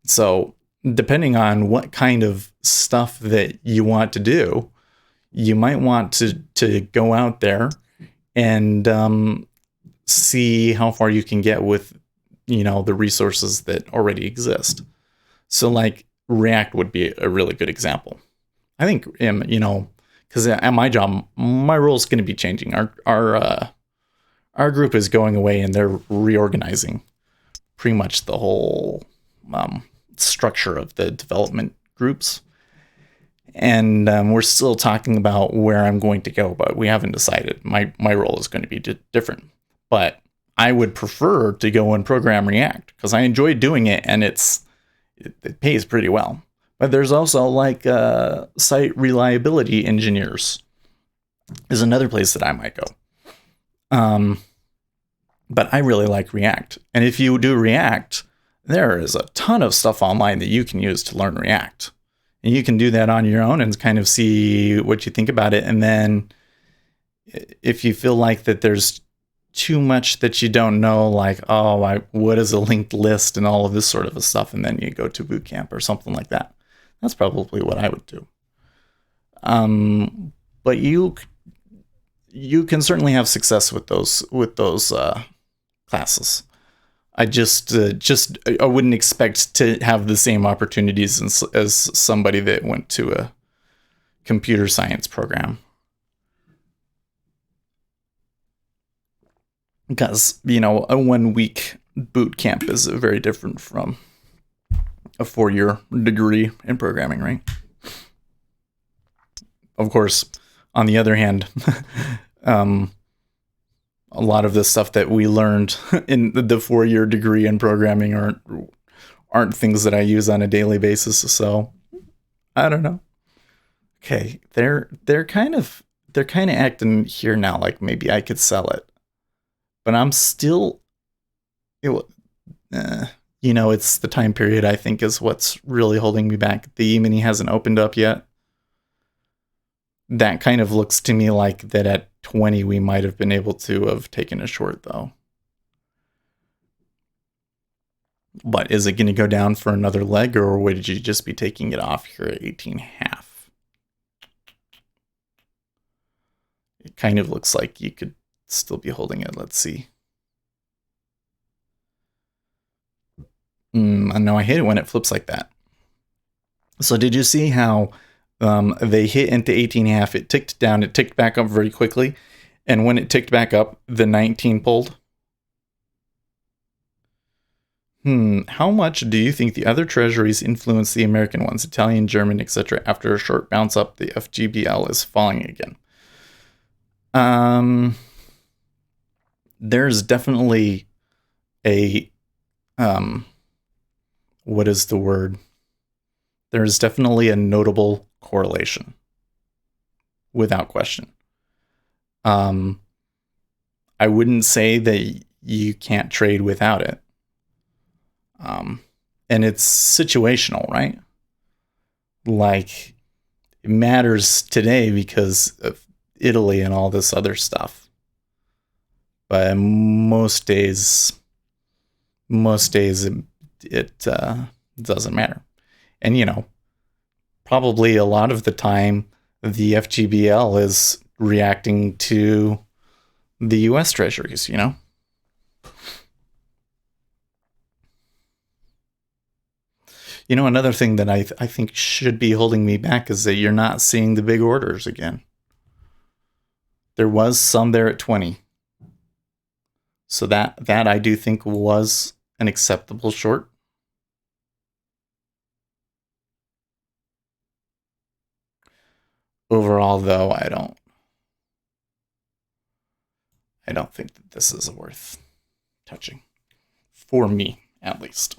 So depending on what kind of stuff that you want to do, you might want to go out there and see how far you can get with the resources that already exist. So like React would be a really good example. I think because at my job, my role is going to be changing. Our group is going away and they're reorganizing pretty much the whole structure of the development groups. And we're still talking about where I'm going to go, but we haven't decided. My role is going to be different. But I would prefer to go and program React because I enjoy doing it and it pays pretty well. But there's also like site reliability engineers is another place that I might go. But I really like React. And if you do React, there is a ton of stuff online that you can use to learn React. And you can do that on your own and kind of see what you think about it. And then if you feel like that there's too much that you don't know, like, what is a linked list and all of this sort of stuff, and then you go to boot camp or something like that. That's probably what I would do. But you can certainly have success with those classes. I just I wouldn't expect to have the same opportunities as somebody that went to a computer science program. Because, a 1 week boot camp is very different from a 4-year degree in programming, right? Of course, on the other hand, a lot of the stuff that we learned in the 4-year degree in programming aren't things that I use on a daily basis. So I don't know. Okay, they're kind of acting here now like maybe I could sell it, but I'm still, it's the time period I think is what's really holding me back. The E-mini hasn't opened up yet. That kind of looks to me like that at 20 we might have been able to have taken a short though. But is it going to go down for another leg, or would you just be taking it off here at 18.5? It kind of looks like you could still be holding it. Let's see. I know I hate it when it flips like that. So did you see how they hit into 18.5? It ticked down. It ticked back up very quickly. And when it ticked back up, the 19 pulled. How much do you think the other treasuries influence the American ones, Italian, German, etc.? After a short bounce up, the FGBL is falling again. There's definitely a what is the word? There's definitely a notable correlation, without question. I wouldn't say that you can't trade without it. And it's situational, right? Like, it matters today because of Italy and all this other stuff. But most days it doesn't matter. And, probably a lot of the time, the FGBL is reacting to the US Treasuries, Another thing that I think should be holding me back is that you're not seeing the big orders again. There was some there at 20. So that I do think was an acceptable short. Overall, though, I don't think that this is worth touching. For me, at least.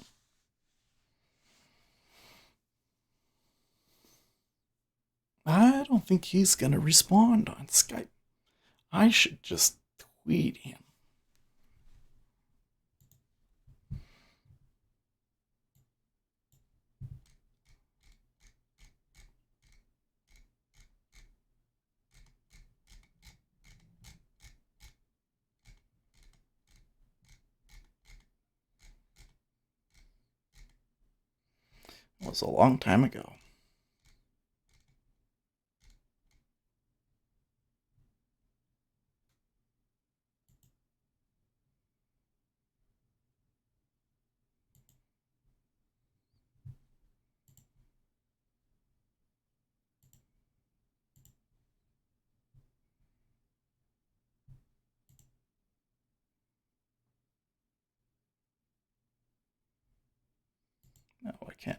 I don't think he's going to respond on Skype. I should just Sweet. It was a long time ago. No, I can't.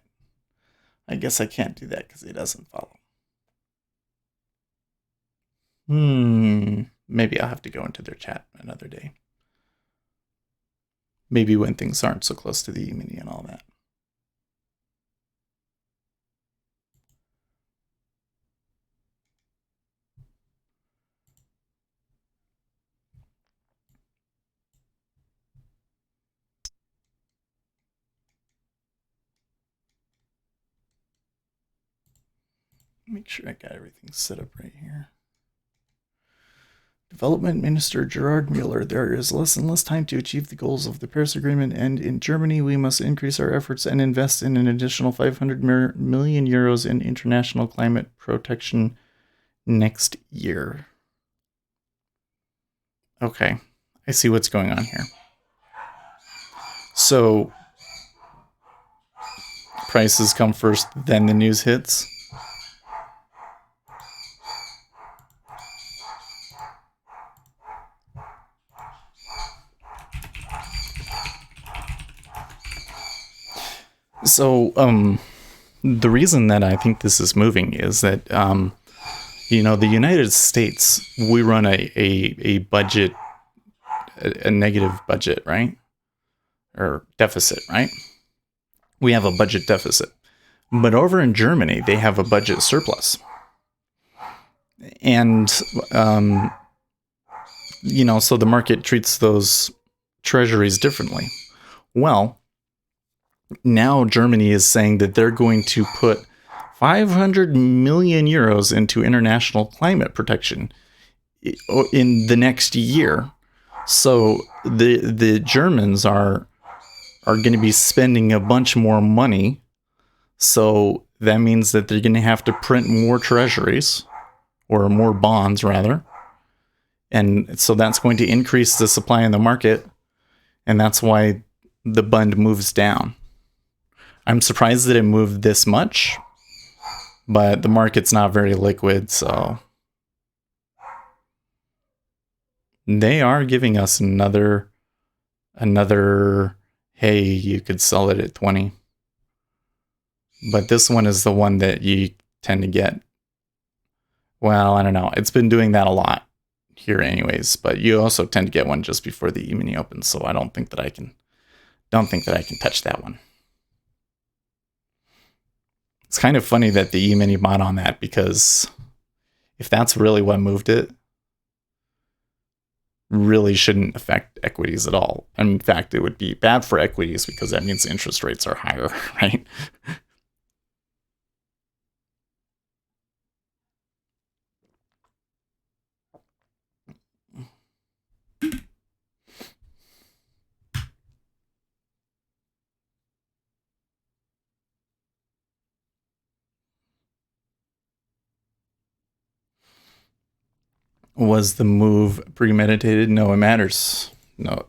I guess I can't do that because it doesn't follow. Maybe I'll have to go into their chat another day. Maybe when things aren't so close to the E-mini and all that. Make sure I got everything set up right here. Development Minister Gerard Mueller, there is less and less time to achieve the goals of the Paris Agreement, and in Germany we must increase our efforts and invest in an additional 500 million euros in international climate protection next year. Okay, I see what's going on here. So, prices come first, then the news hits. So, the reason that I think this is moving is that, the United States, we run a budget, a negative budget, right? Or deficit, right? We have a budget deficit. But over in Germany, they have a budget surplus. And, so the market treats those treasuries differently. Well, now Germany is saying that they're going to put 500 million euros into international climate protection in the next year. So the Germans are going to be spending a bunch more money. So that means that they're going to have to print more treasuries, or more bonds rather. And so that's going to increase the supply in the market. And that's why the bund moves down. I'm surprised that it moved this much, but the market's not very liquid, so they are giving us another, hey, you could sell it at 20. But this one is the one that you tend to get. Well, I don't know. It's been doing that a lot here anyways, but you also tend to get one just before the E-mini opens, so I don't think that I can touch that one. It's kind of funny that the E-mini bought on that, because if that's really what moved it, really shouldn't affect equities at all. And in fact, it would be bad for equities because that means interest rates are higher, right? Was the move premeditated? No, it matters. No.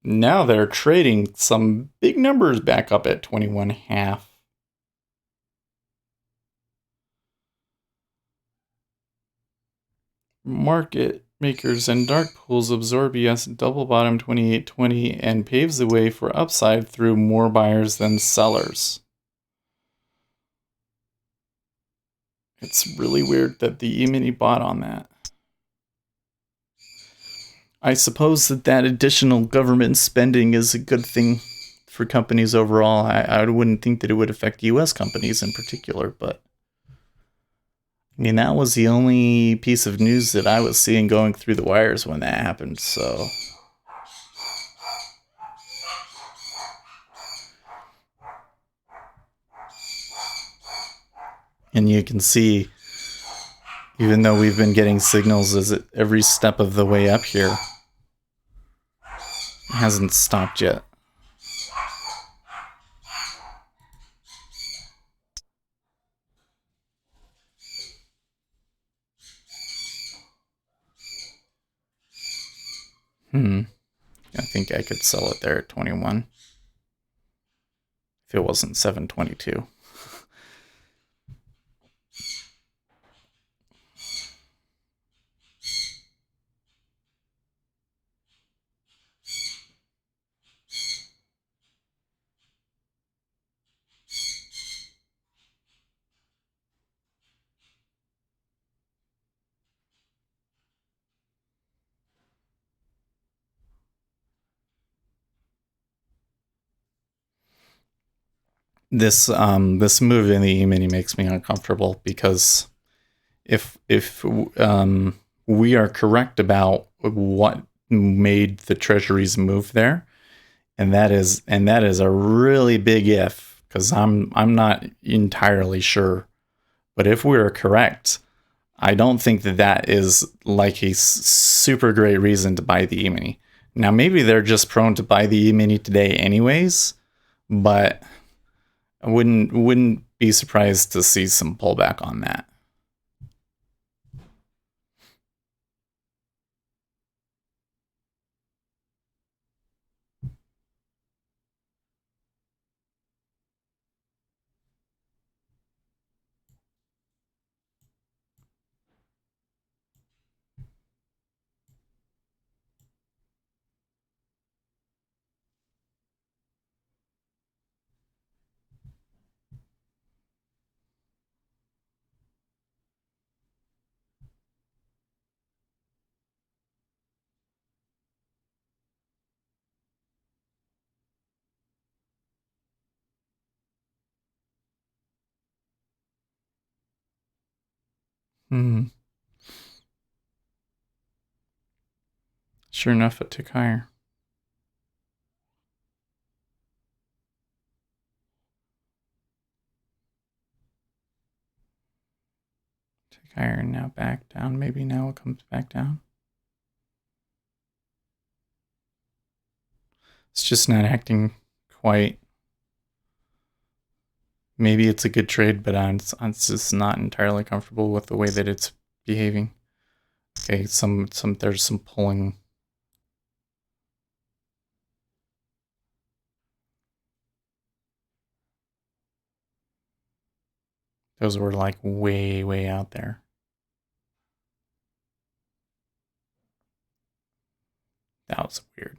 Now they're trading some big numbers back up at 21.5. Market makers and dark pools absorb ES double bottom 28.20 and paves the way for upside through more buyers than sellers. It's really weird that the E-mini bought on that. I suppose that additional government spending is a good thing for companies overall. I wouldn't think that it would affect U.S. companies in particular, but I mean, that was the only piece of news that I was seeing going through the wires when that happened, so. And you can see, even though we've been getting signals as every step of the way up here, it hasn't stopped yet. I think I could sell it there at 21 if it wasn't 722. This move in the E-mini makes me uncomfortable because if we are correct about what made the Treasuries move there, and that is a really big if, because I'm not entirely sure, but if we're correct, I don't think that is like a super great reason to buy the E-mini. Now maybe they're just prone to buy the E-mini today anyways, but I wouldn't be surprised to see some pullback on that. Sure enough, it took higher. Took higher and now back down. Maybe now it comes back down. It's just not acting quite. Maybe it's a good trade, but I'm just not entirely comfortable with the way that it's behaving. Okay, there's some pulling. Those were like way, way out there. That was weird.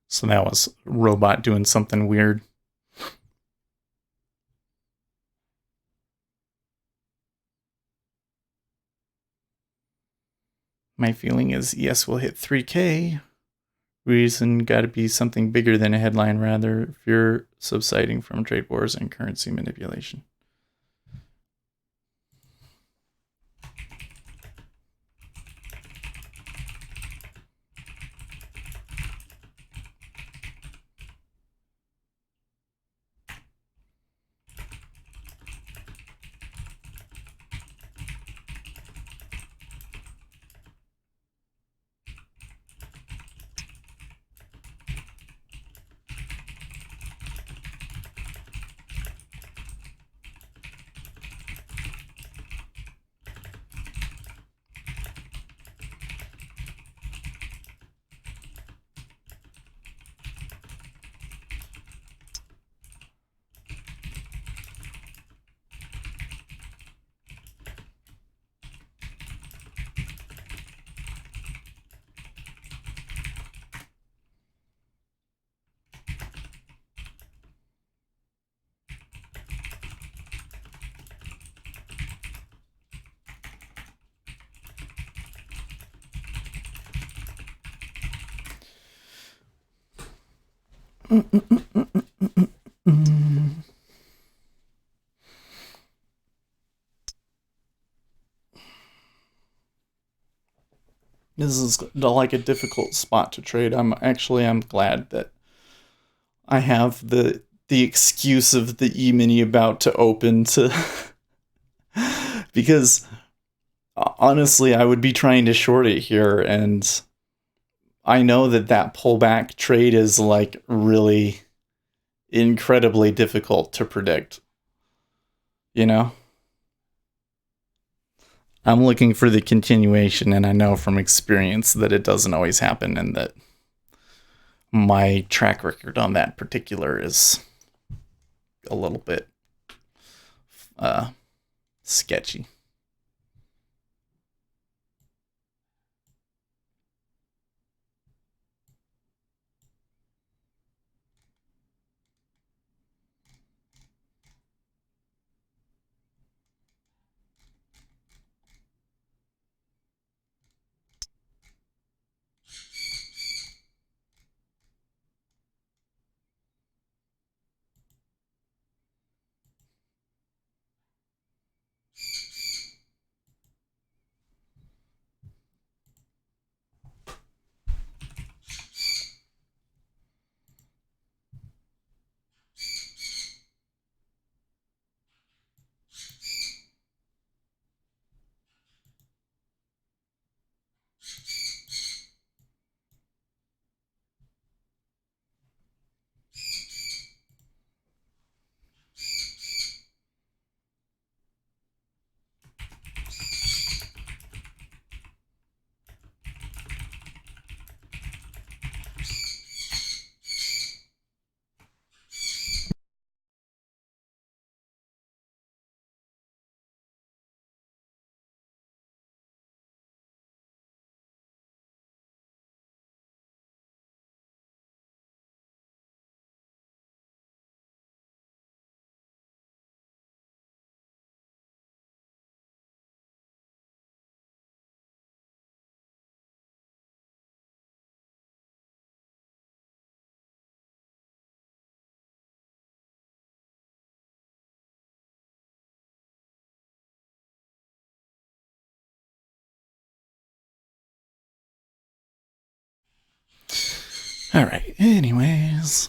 So that was robot doing something weird. My feeling is yes, we'll hit 3K. Reason got to be something bigger than a headline, rather fear subsiding from trade wars and currency manipulation. This is like a difficult spot to trade. I'm glad that I have the excuse of the E-mini about to open to because honestly, I would be trying to short it here, and I know that that pullback trade is like really incredibly difficult to predict. You know, I'm looking for the continuation, and I know from experience that it doesn't always happen, and that my track record on that particular is a little bit uh, sketchy. All right. Anyways,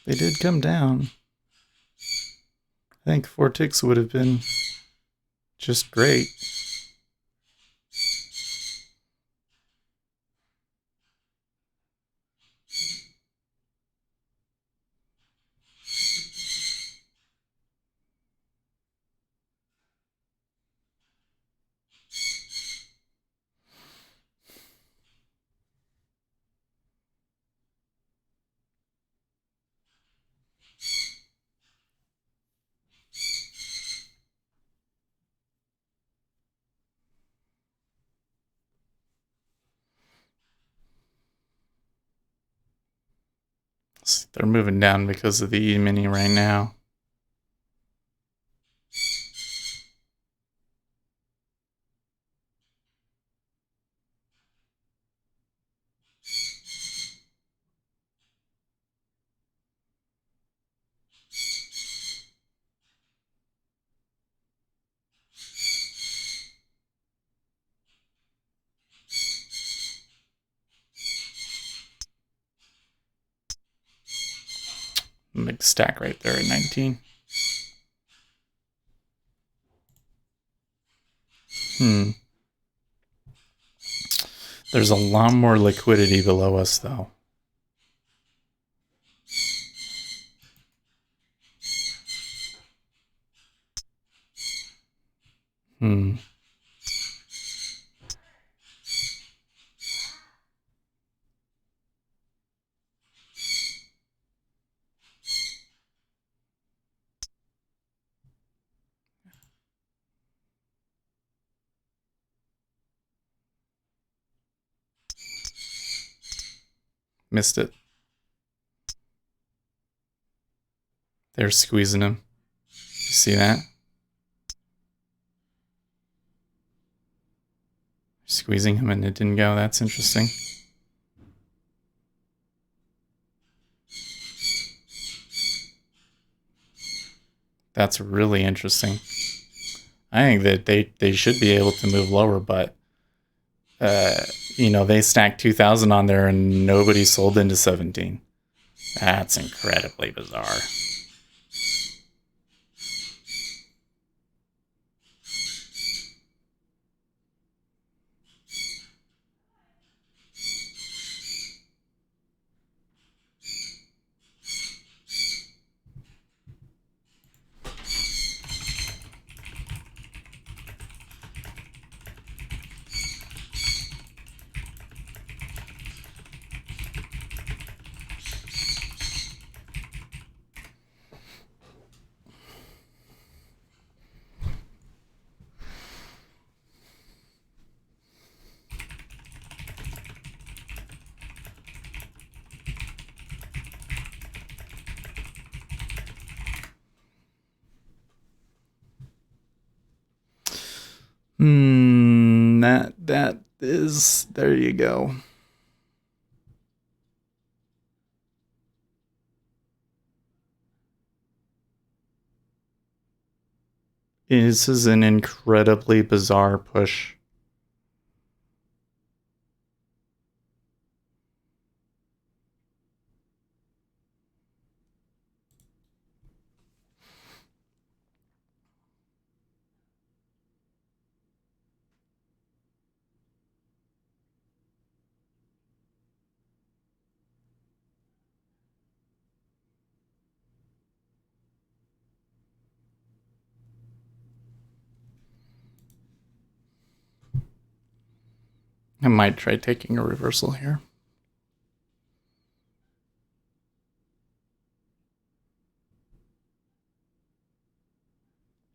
they did come down. I think 4 ticks would have been just great. They're moving down because of the E-mini right now. Big stack right there at 19. There's a lot more liquidity below us, though. Missed it. They're squeezing him. You see that? Squeezing him and it didn't go. That's interesting. That's really interesting. I think that they should be able to move lower, but they stacked 2,000 on there and nobody sold into 17. That's incredibly bizarre. That is, there you go. This is an incredibly bizarre push. I might try taking a reversal here.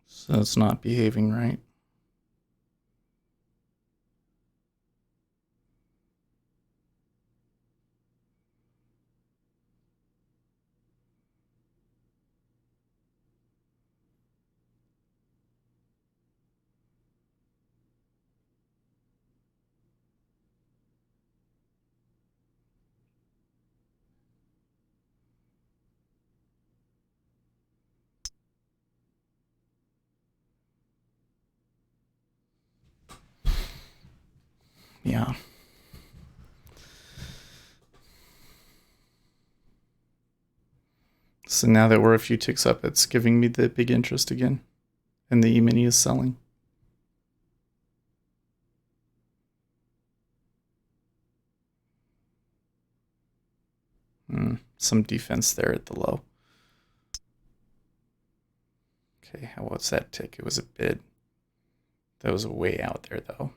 So it's not behaving right. Yeah. So now that we're a few ticks up, it's giving me the big interest again. And the E-mini is selling. Some defense there at the low. Okay, how was that tick? It was a bid. That was way out there, though.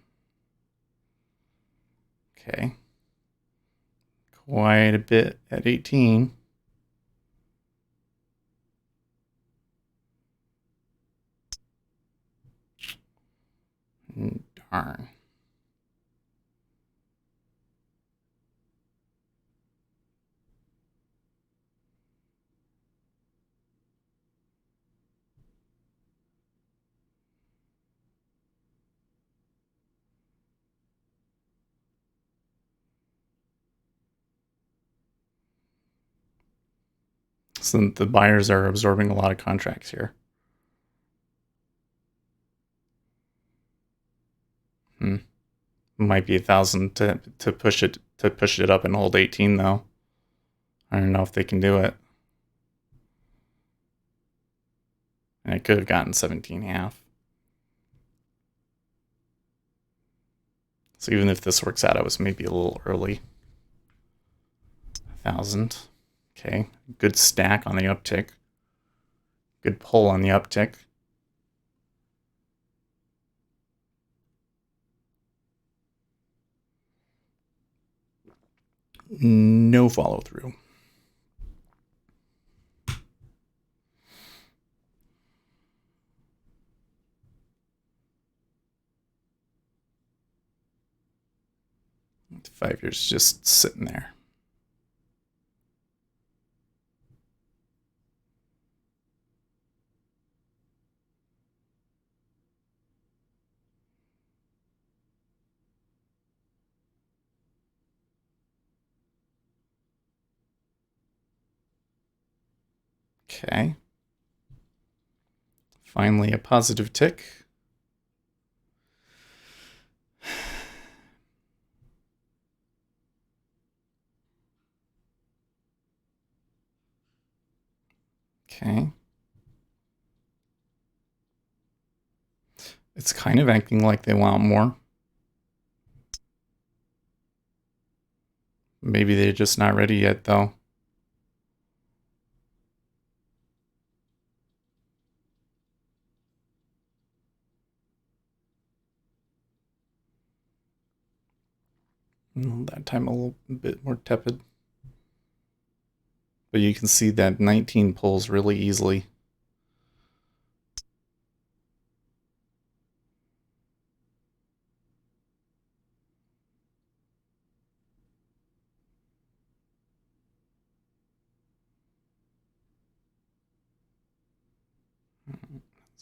Okay. Quite a bit at 18. Darn. So the buyers are absorbing a lot of contracts here. Might be 1,000 to push it up and hold 18 though. I don't know if they can do it. And it could have gotten 17.5. So even if this works out, I was maybe a little early. 1,000. Okay, good stack on the uptick. Good pull on the uptick. No follow through. The 5 years just sitting there. Okay. Finally, a positive tick. Okay. It's kind of acting like they want more. Maybe they're just not ready yet, though. That time a little bit more tepid. But you can see that 19 pulls really easily.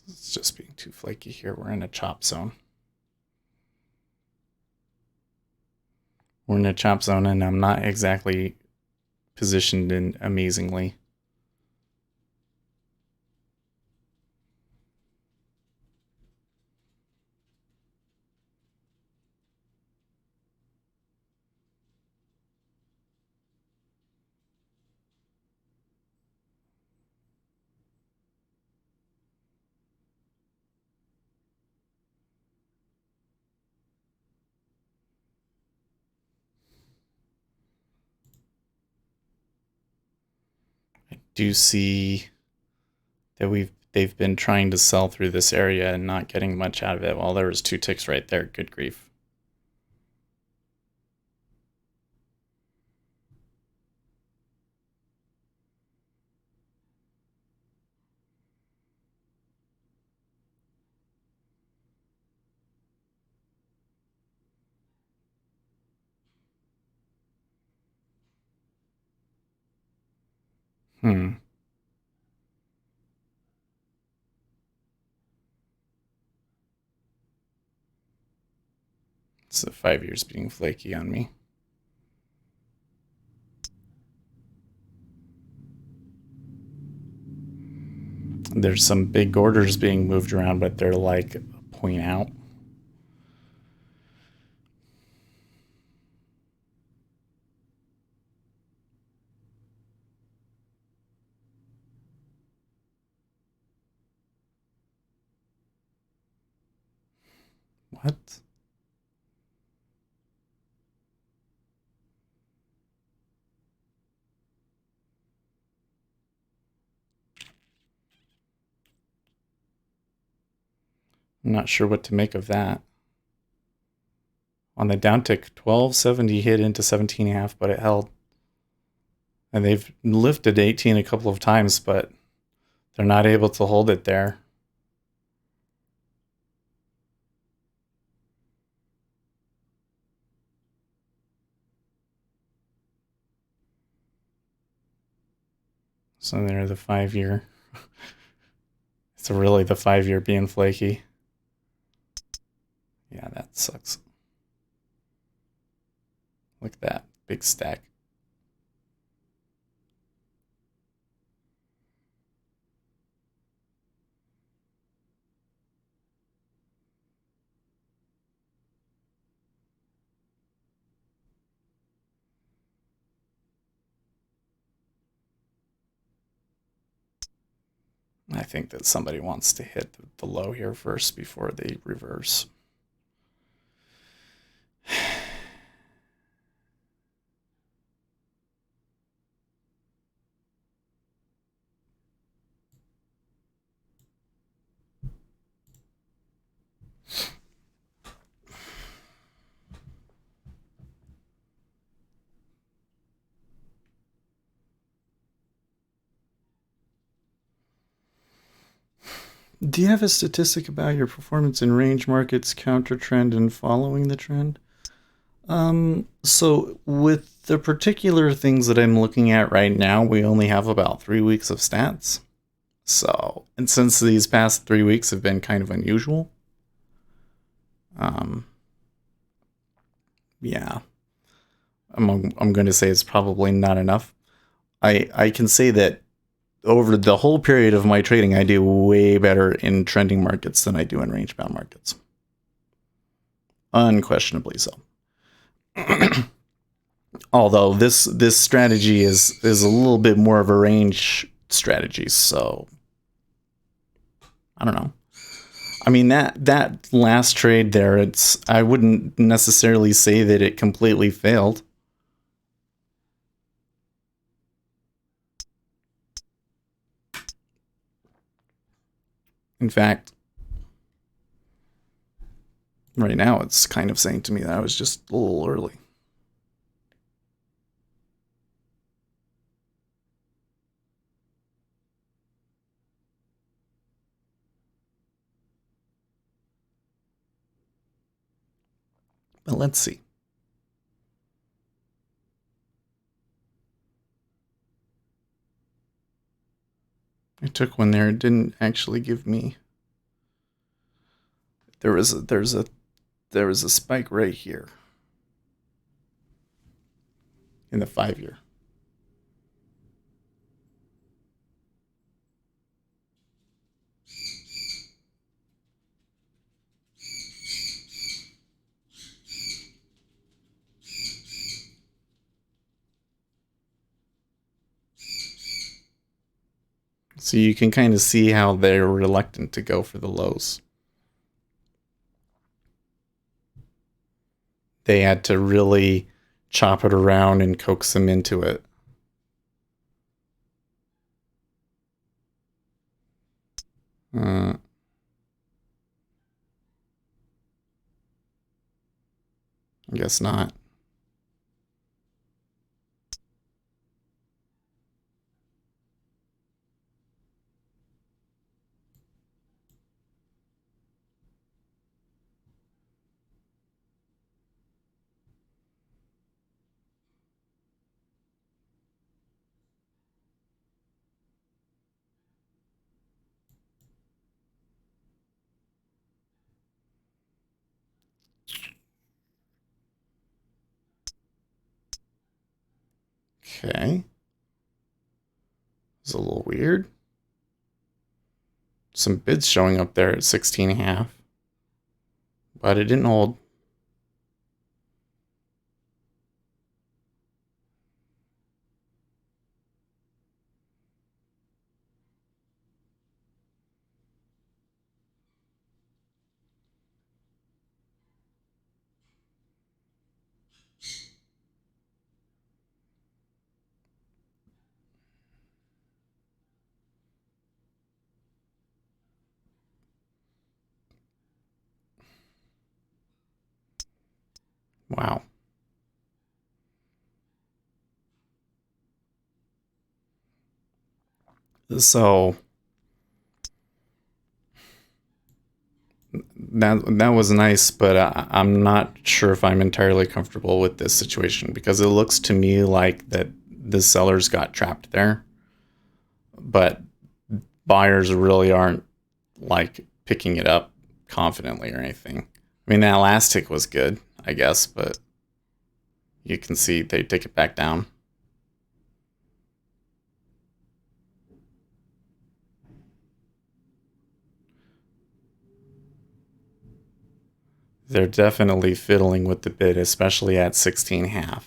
It's just being too flaky here. We're in a chop zone. We're in a chop zone, and I'm not exactly positioned in amazingly. I do see that they've been trying to sell through this area and not getting much out of it. Well, there was 2 ticks right there. Good grief. It's the 5 years being flaky on me. There's some big orders being moved around, but they're like a point out. What? I'm not sure what to make of that. On the downtick, 1270 hit into 17.5, but it held. And they've lifted 18 a couple of times, but they're not able to hold it there. So they're the 5 year. It's really the 5 year being flaky. Yeah, that sucks. Look at that big stack. I think that somebody wants to hit the low here first before they reverse. Do you have a statistic about your performance in range markets, counter trend, and following the trend? So with the particular things that I'm looking at right now, we only have about 3 weeks of stats. So, and since these past 3 weeks have been kind of unusual, yeah, I'm going to say it's probably not enough. I can say that over the whole period of my trading, I do way better in trending markets than I do in range bound markets. Unquestionably so. Although this strategy is a little bit more of a range strategy, so I don't know. I mean, that last trade there, I wouldn't necessarily say that it completely failed. In fact, right now it's kind of saying to me that I was just a little early. But let's see. I took one there. It didn't actually give me. There was a spike right here in the 5-year. So you can kind of see how they're reluctant to go for the lows. They had to really chop it around and coax them into it. I guess not. Okay. It's a little weird. Some bids showing up there at 16.5. But it didn't hold. Wow. So that was nice, but I'm not sure if I'm entirely comfortable with this situation because it looks to me like that the sellers got trapped there, but buyers really aren't like picking it up confidently or anything. I mean, that last tick was good, I guess, but you can see they take it back down. They're definitely fiddling with the bid, especially at 16.5.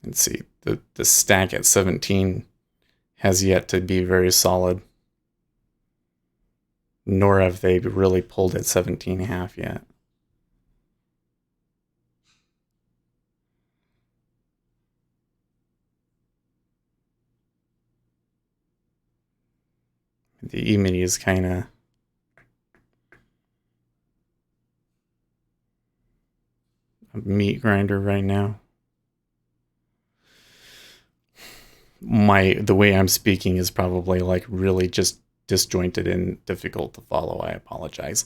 And see, the stack at 17 has yet to be very solid, nor have they really pulled at 17.5 yet. The E-mini is kind of a meat grinder right now. The way I'm speaking is probably like really just disjointed and difficult to follow. I apologize.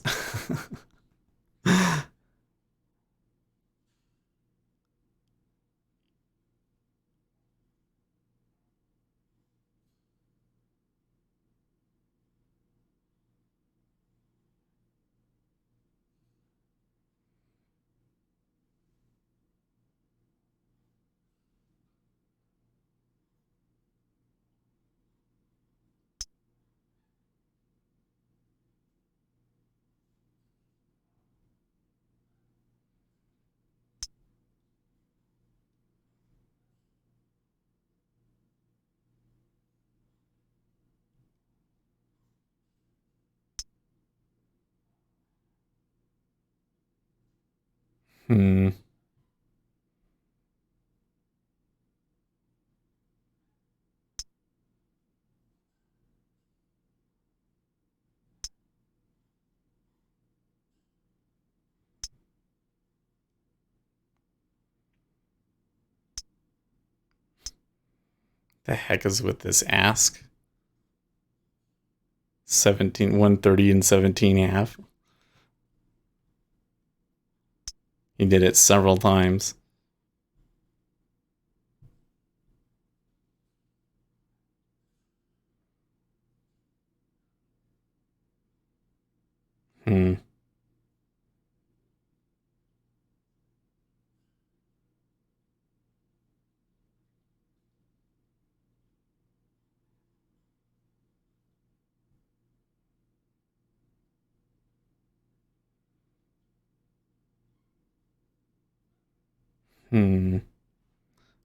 Hmm. The heck is with this ask? 17, 130 and 17 half. He did it several times. Hmm. Hmm.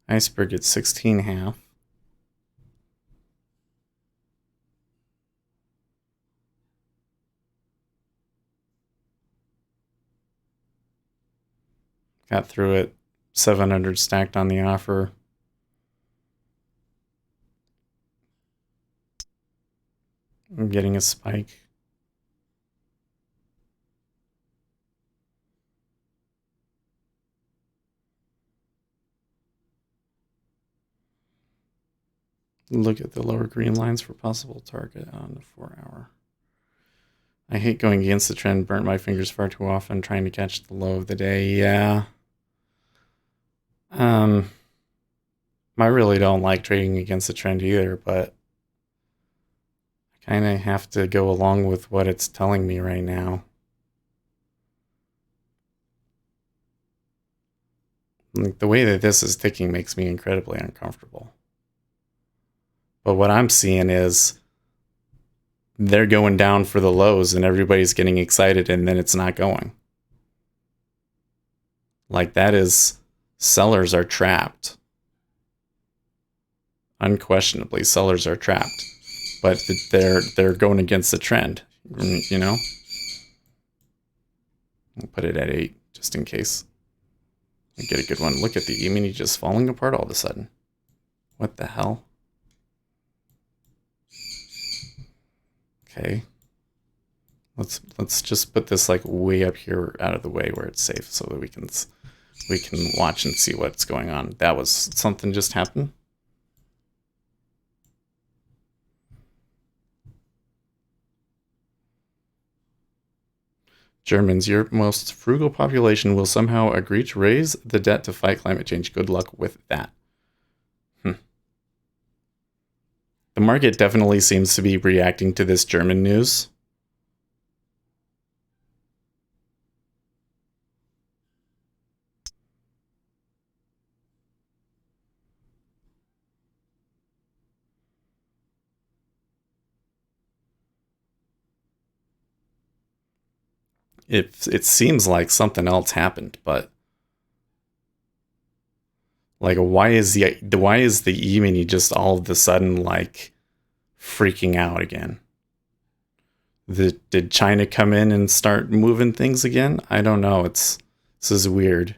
Iceberg at 16 half. Got through it. 700 stacked on the offer. I'm getting a spike. Look at the lower green lines for possible target on the 4 hour. I hate going against the trend. Burnt my fingers far too often trying to catch the low of the day. Yeah. Um, I really don't like trading against the trend either, but I kind of have to go along with what it's telling me right now. Like, the way that this is ticking makes me incredibly uncomfortable. But what I'm seeing is they're going down for the lows and everybody's getting excited and then it's not going. Like, that is, sellers are trapped. Unquestionably, sellers are trapped. But they're going against the trend, you know? I'll put it at 8 just in case. I get a good one. Look at the E-mini just falling apart all of a sudden. What the hell? Okay. Let's just put this like way up here out of the way where it's safe so that we can watch and see what's going on. That was something just happened. Germans, your most frugal population will somehow agree to raise the debt to fight climate change. Good luck with that. The market definitely seems to be reacting to this German news. It seems like something else happened, but like why is the E-mini just all of a sudden like freaking out again? Did China come in and start moving things again? I don't know. This is weird.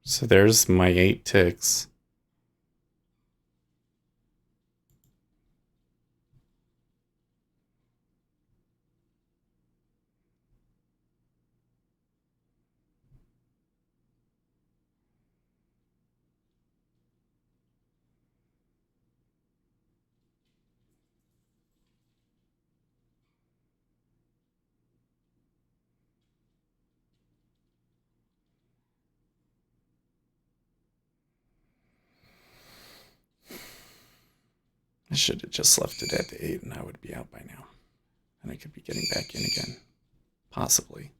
So there's my 8 ticks. I should have just left it at the 8 and I would be out by now. And I could be getting back in again. Possibly.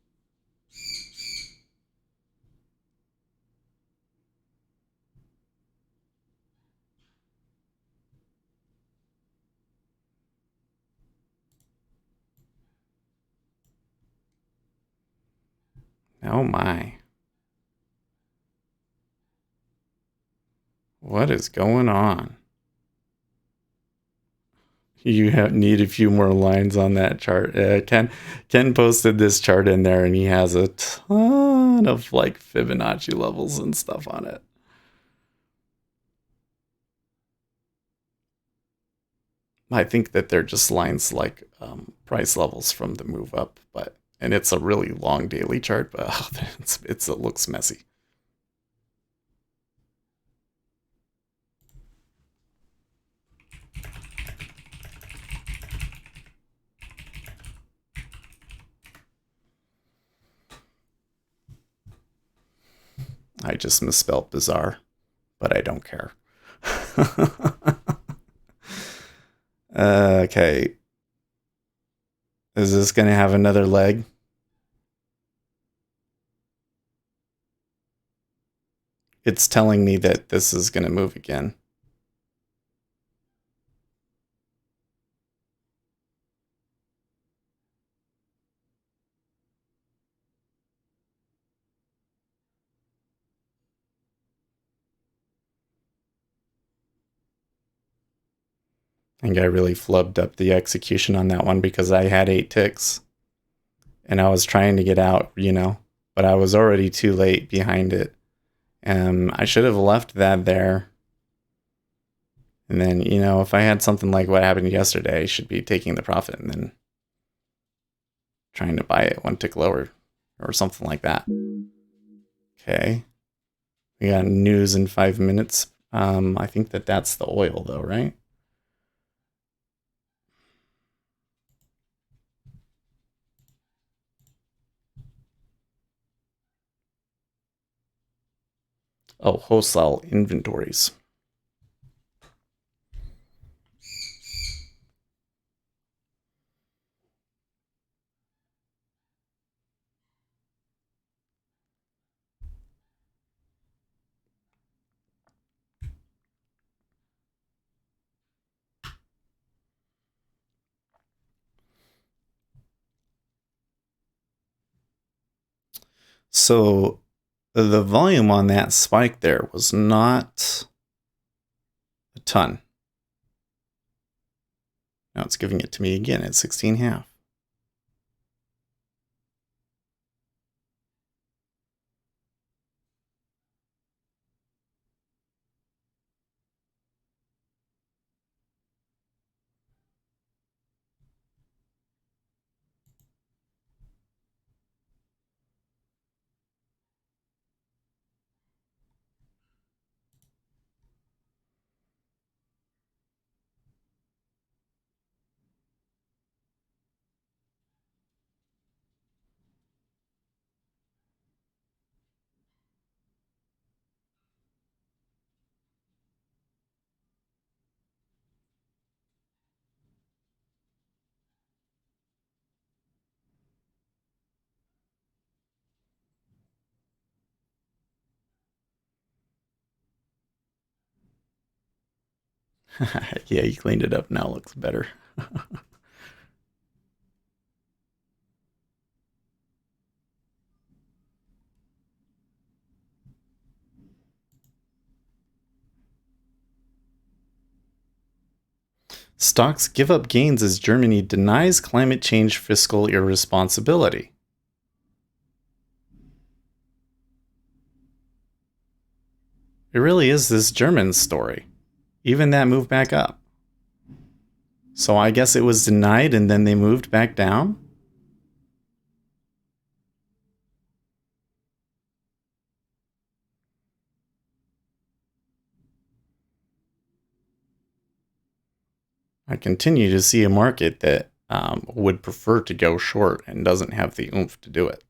Oh my. What is going on? You need a few more lines on that chart. Ken posted this chart in there, and he has a ton of like Fibonacci levels and stuff on it. I think that they're just lines like price levels from the move up, and it's a really long daily chart, but it looks messy. I just misspelled bizarre, but I don't care. Okay. Is this going to have another leg? It's telling me that this is going to move again. I think I really flubbed up the execution on that one because I had 8 ticks and I was trying to get out, but I was already too late behind it. I should have left that there. And then, if I had something like what happened yesterday, I should be taking the profit and then trying to buy it 1 tick lower or something like that. Okay. We got news in 5 minutes. I think that's the oil though, right? Oh, wholesale inventories. So the volume on that spike there was not a ton. Now it's giving it to me again at 16.5. Yeah, you cleaned it up. Now it looks better. Stocks give up gains as Germany denies climate change fiscal irresponsibility. It really is this German story. Even that moved back up. So I guess it was denied and then they moved back down? I continue to see a market that would prefer to go short and doesn't have the oomph to do it.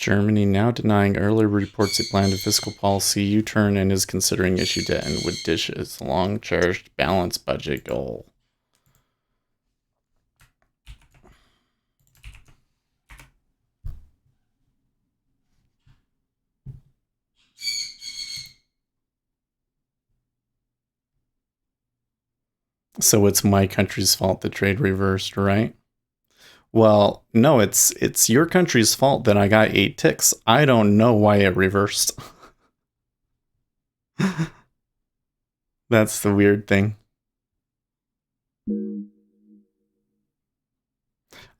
Germany now denying earlier reports it planned a fiscal policy U-turn and is considering issue debt and would dish its long-cherished balanced budget goal. So it's my country's fault the trade reversed, right? Well, no, it's your country's fault that I got 8 ticks. I don't know why it reversed. That's the weird thing.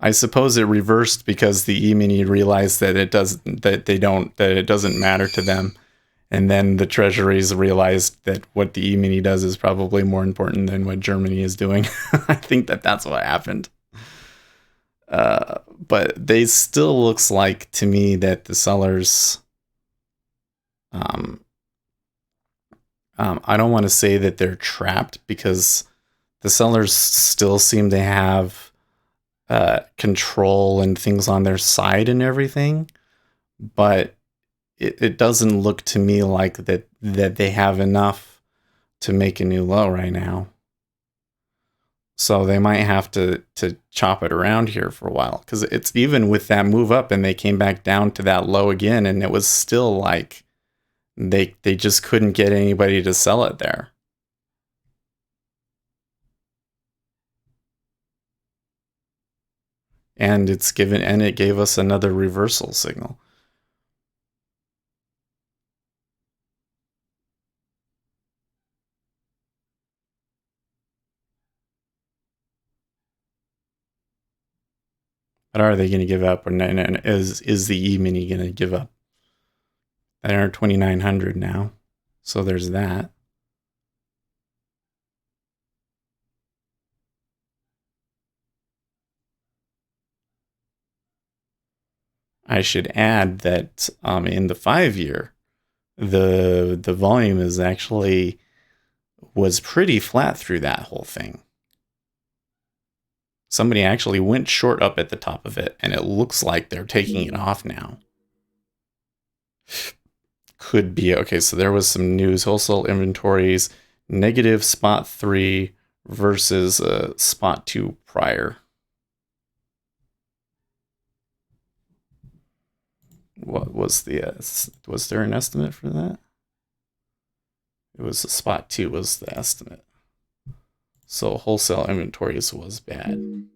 I suppose it reversed because the E-mini realized that it doesn't matter to them. And then the treasuries realized that what the E-mini does is probably more important than what Germany is doing. I think that's what happened. But they still looks like to me that the sellers, um, I don't want to say that they're trapped because the sellers still seem to have control and things on their side and everything, but it doesn't look to me like that they have enough to make a new low right now. So they might have to chop it around here for a while because it's even with that move up and they came back down to that low again and it was still like they just couldn't get anybody to sell it there. And it gave us another reversal signal. But are they going to give up, or is the E mini going to give up? They're 2,900 now, so there's that. I should add that in the 5-year, the volume is actually was pretty flat through that whole thing. Somebody actually went short up at the top of it, and it looks like they're taking it off now. Could be. Okay, so there was some news. Wholesale inventories, negative spot 3 versus spot 2 prior. What was was there an estimate for that? It was a spot 2 was the estimate. So wholesale inventories was bad.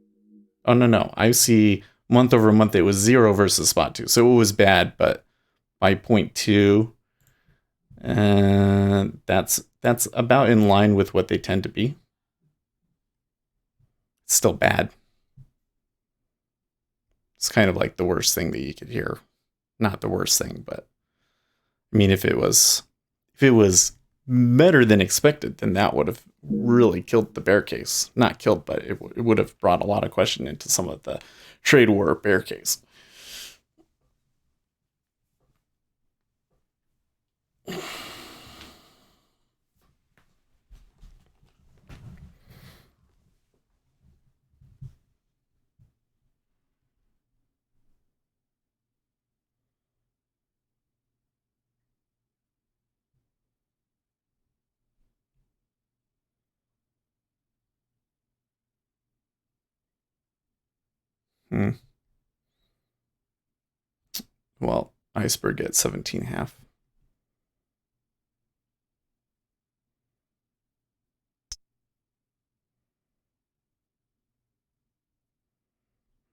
Oh no, I see month over month it was 0 versus spot 2. So it was bad, but by 0.2, and that's about in line with what they tend to be. It's still bad. It's kind of like the worst thing that you could hear. Not the worst thing, but I mean if it was better than expected, then that would have really killed the bear case. Not killed, but it would have brought a lot of question into some of the trade war bear case. Hmm. Well, iceberg at 17.5.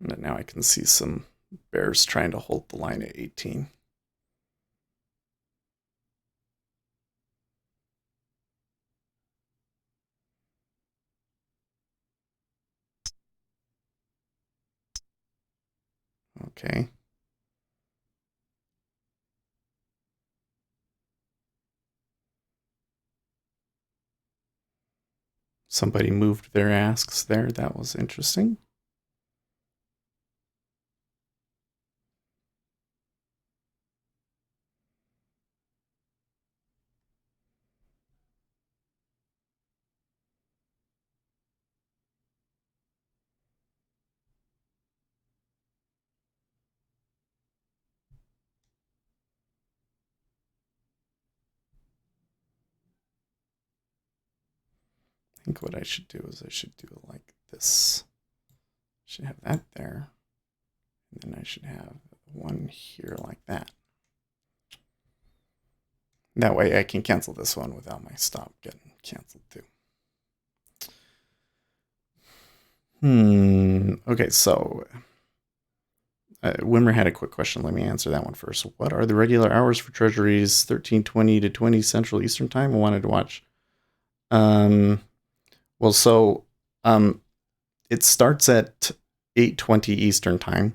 But now I can see some bears trying to hold the line at 18. Okay. Somebody moved their asks there. That was interesting. think what I should do is I should do it like this. I should have that there. And then I should have one here like that. That way I can cancel this one without my stop getting canceled too. Okay, so Wimmer had a quick question. Let me answer that one first. What are the regular hours for Treasuries 13:20 to 20 Central Eastern Time? I wanted to watch. Well, so it starts at 8:20 Eastern Time.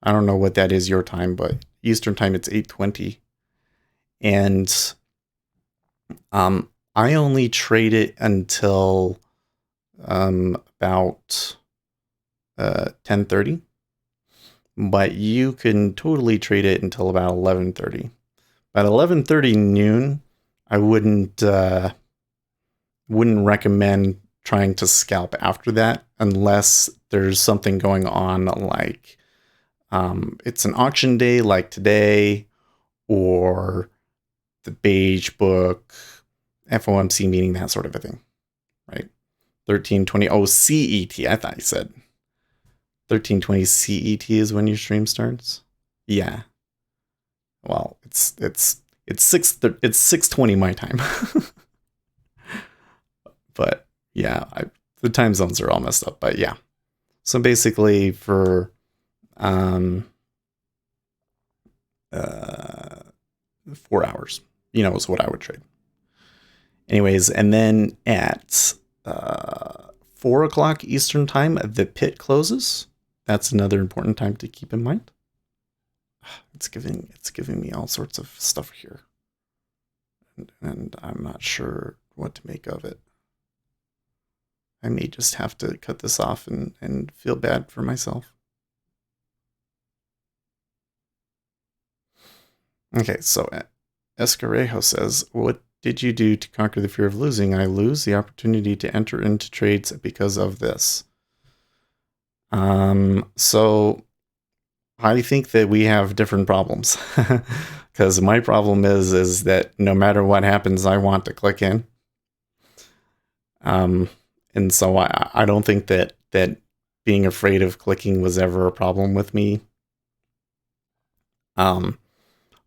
I don't know what that is your time, but Eastern Time it's 8:20. And I only trade it until about 10:30. But you can totally trade it until about 11:30. By 11:30 noon, I wouldn't recommend trying to scalp after that unless there's something going on like it's an auction day like today, or the beige book, FOMC meeting, that sort of a thing, right? 13:20. Oh, CET. I thought you said 13:20 CET is when your stream starts. Yeah. Well, it's 6:20 my time. But yeah, the time zones are all messed up. But yeah, so basically for 4 hours, is what I would trade. Anyways, and then at 4 o'clock Eastern Time, the pit closes. That's another important time to keep in mind. It's giving me all sorts of stuff here, and I'm not sure what to make of it. I may just have to cut this off and feel bad for myself. Okay, so Escarejo says, what did you do to conquer the fear of losing? I lose the opportunity to enter into trades because of this. So I think that we have different problems. Because my problem is that no matter what happens, I want to click in. And so I don't think that being afraid of clicking was ever a problem with me.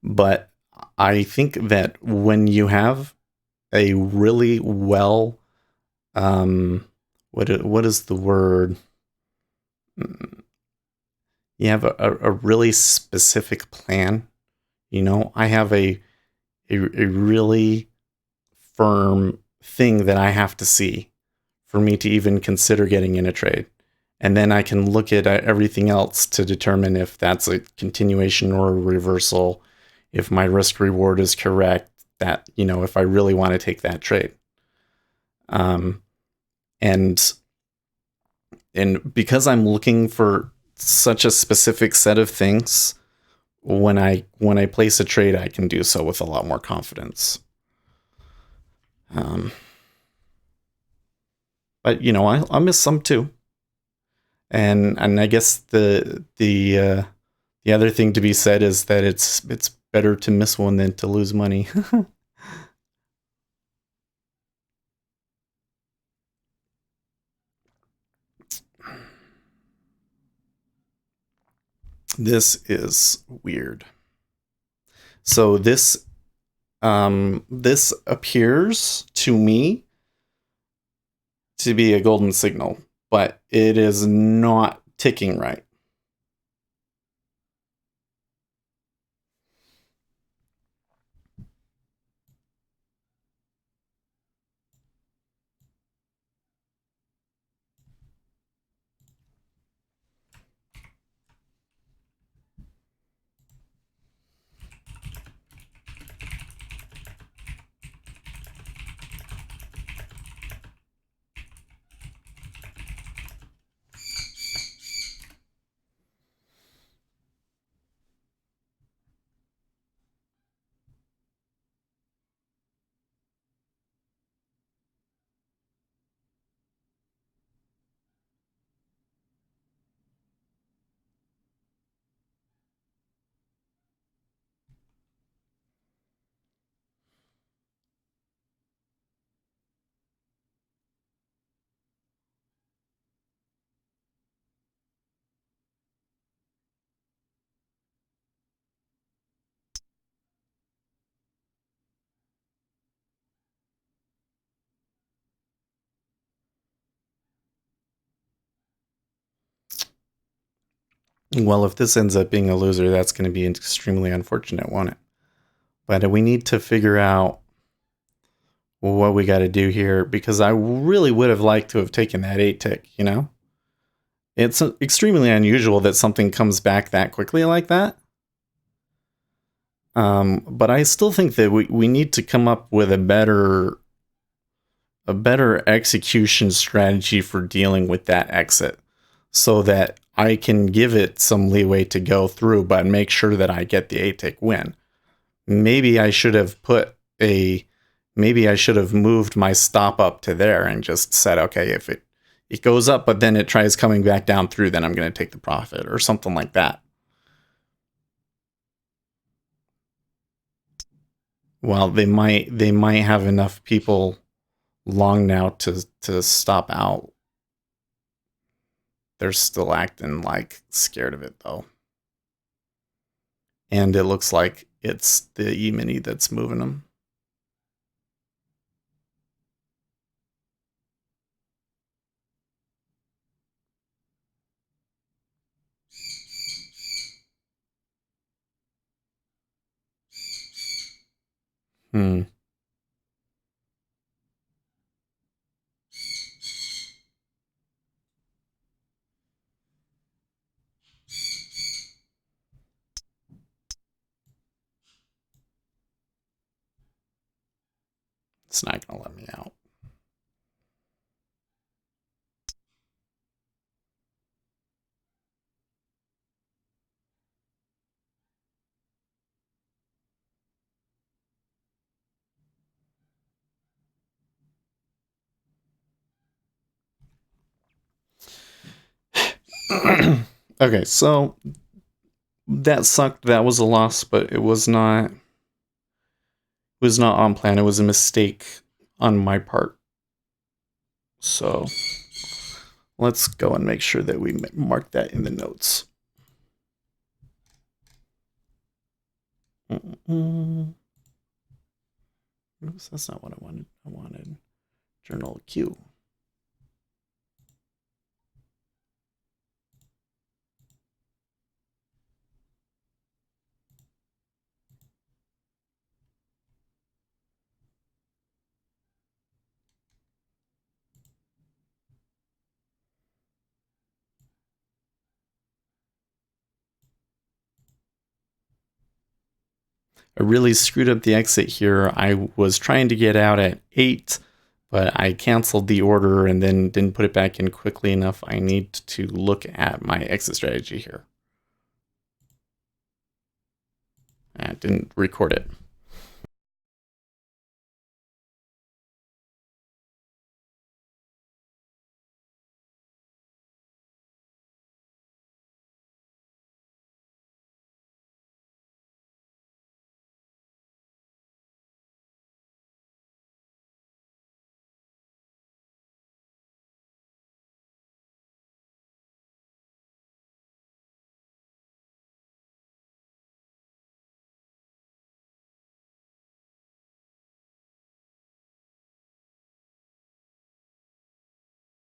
But I think that when you have a really well, what is the word? You have a really specific plan. I have a really firm thing that I have to see for me to even consider getting in a trade. And then I can look at everything else to determine if that's a continuation or a reversal, if my risk reward is correct, that, if I really want to take that trade. And because I'm looking for such a specific set of things, when I place a trade, I can do so with a lot more confidence. But I'll miss some too. And I guess the other thing to be said is that it's better to miss one than to lose money. This is weird. So this appears to me to be a golden signal, but it is not ticking right. Well, if this ends up being a loser, that's going to be extremely unfortunate, won't it? But we need to figure out what we got to do here because I really would have liked to have taken that 8 tick, you know? It's extremely unusual that something comes back that quickly like that. But I still think that we need to come up with a better execution strategy for dealing with that exit so that I can give it some leeway to go through, but make sure that I get the 8 tick win. Maybe I should have moved my stop up to there and just said, okay, if it goes up, but then it tries coming back down through, then I'm going to take the profit or something like that. Well, they might have enough people long now to stop out. They're still acting like scared of it though. And it looks like it's the E-mini that's moving them. Hmm. It's not going to let me out. Okay, so that sucked. That was a loss, but it was not on plan. It was a mistake on my part. So let's go and make sure that we mark that in the notes. Oops, that's not what I wanted. I wanted journal Q. I really screwed up the exit here. I was trying to get out at 8, but I canceled the order and then didn't put it back in quickly enough. I need to look at my exit strategy here. I didn't record it.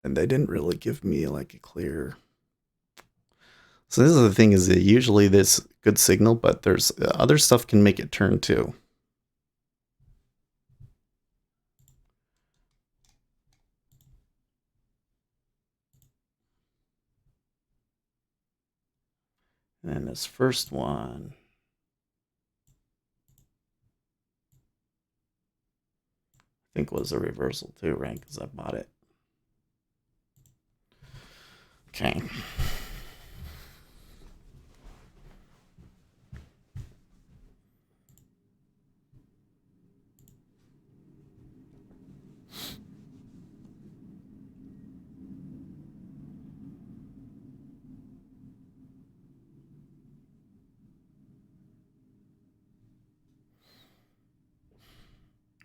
And they didn't really give me like a clear. So this is the thing, is that usually this good signal, but there's other stuff can make it turn too. And this first one, I think was a reversal too, right? Because I bought it. Okay.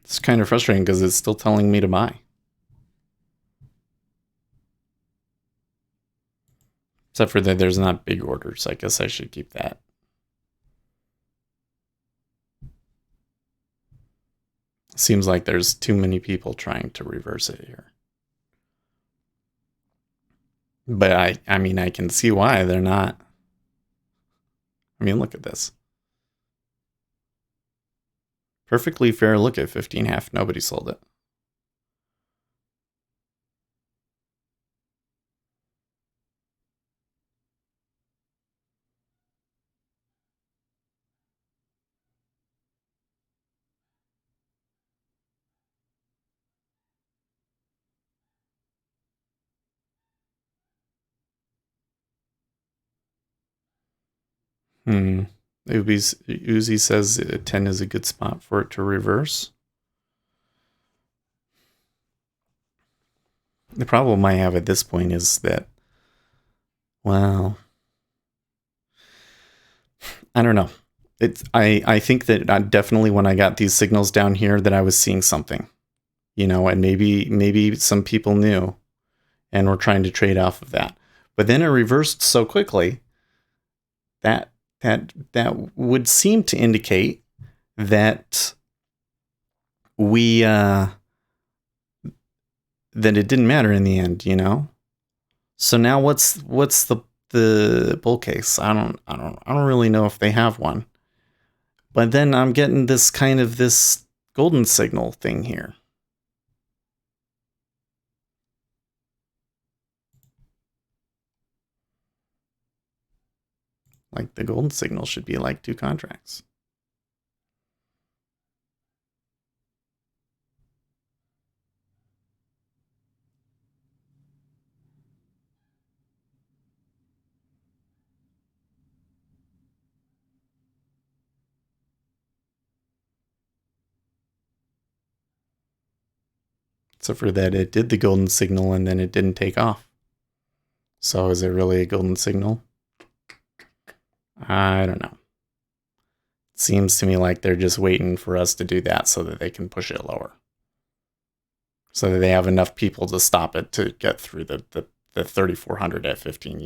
It's kind of frustrating because it's still telling me to buy. Except for that there's not big orders. I guess I should keep that. Seems like there's too many people trying to reverse it here. But I mean, I can see why they're not. I mean, look at this. Perfectly fair look at 15.5. Nobody sold it. Uzi says 10 is a good spot for it to reverse. The problem I have at this point is that, well, I don't know. I think that definitely when I got these signals down here that I was seeing something, and maybe some people knew and were trying to trade off of that. But then it reversed so quickly that that would seem to indicate that we that it didn't matter in the end, So now what's the bull case? I don't really know if they have one. But then I'm getting this kind of this golden signal thing here. Like the golden signal should be like 2 contracts. Except for that it did the golden signal and then it didn't take off. So is it really a golden signal? I don't know. It seems to me like they're just waiting for us to do that so that they can push it lower. So that they have enough people to stop it to get through the 3,400 at 15,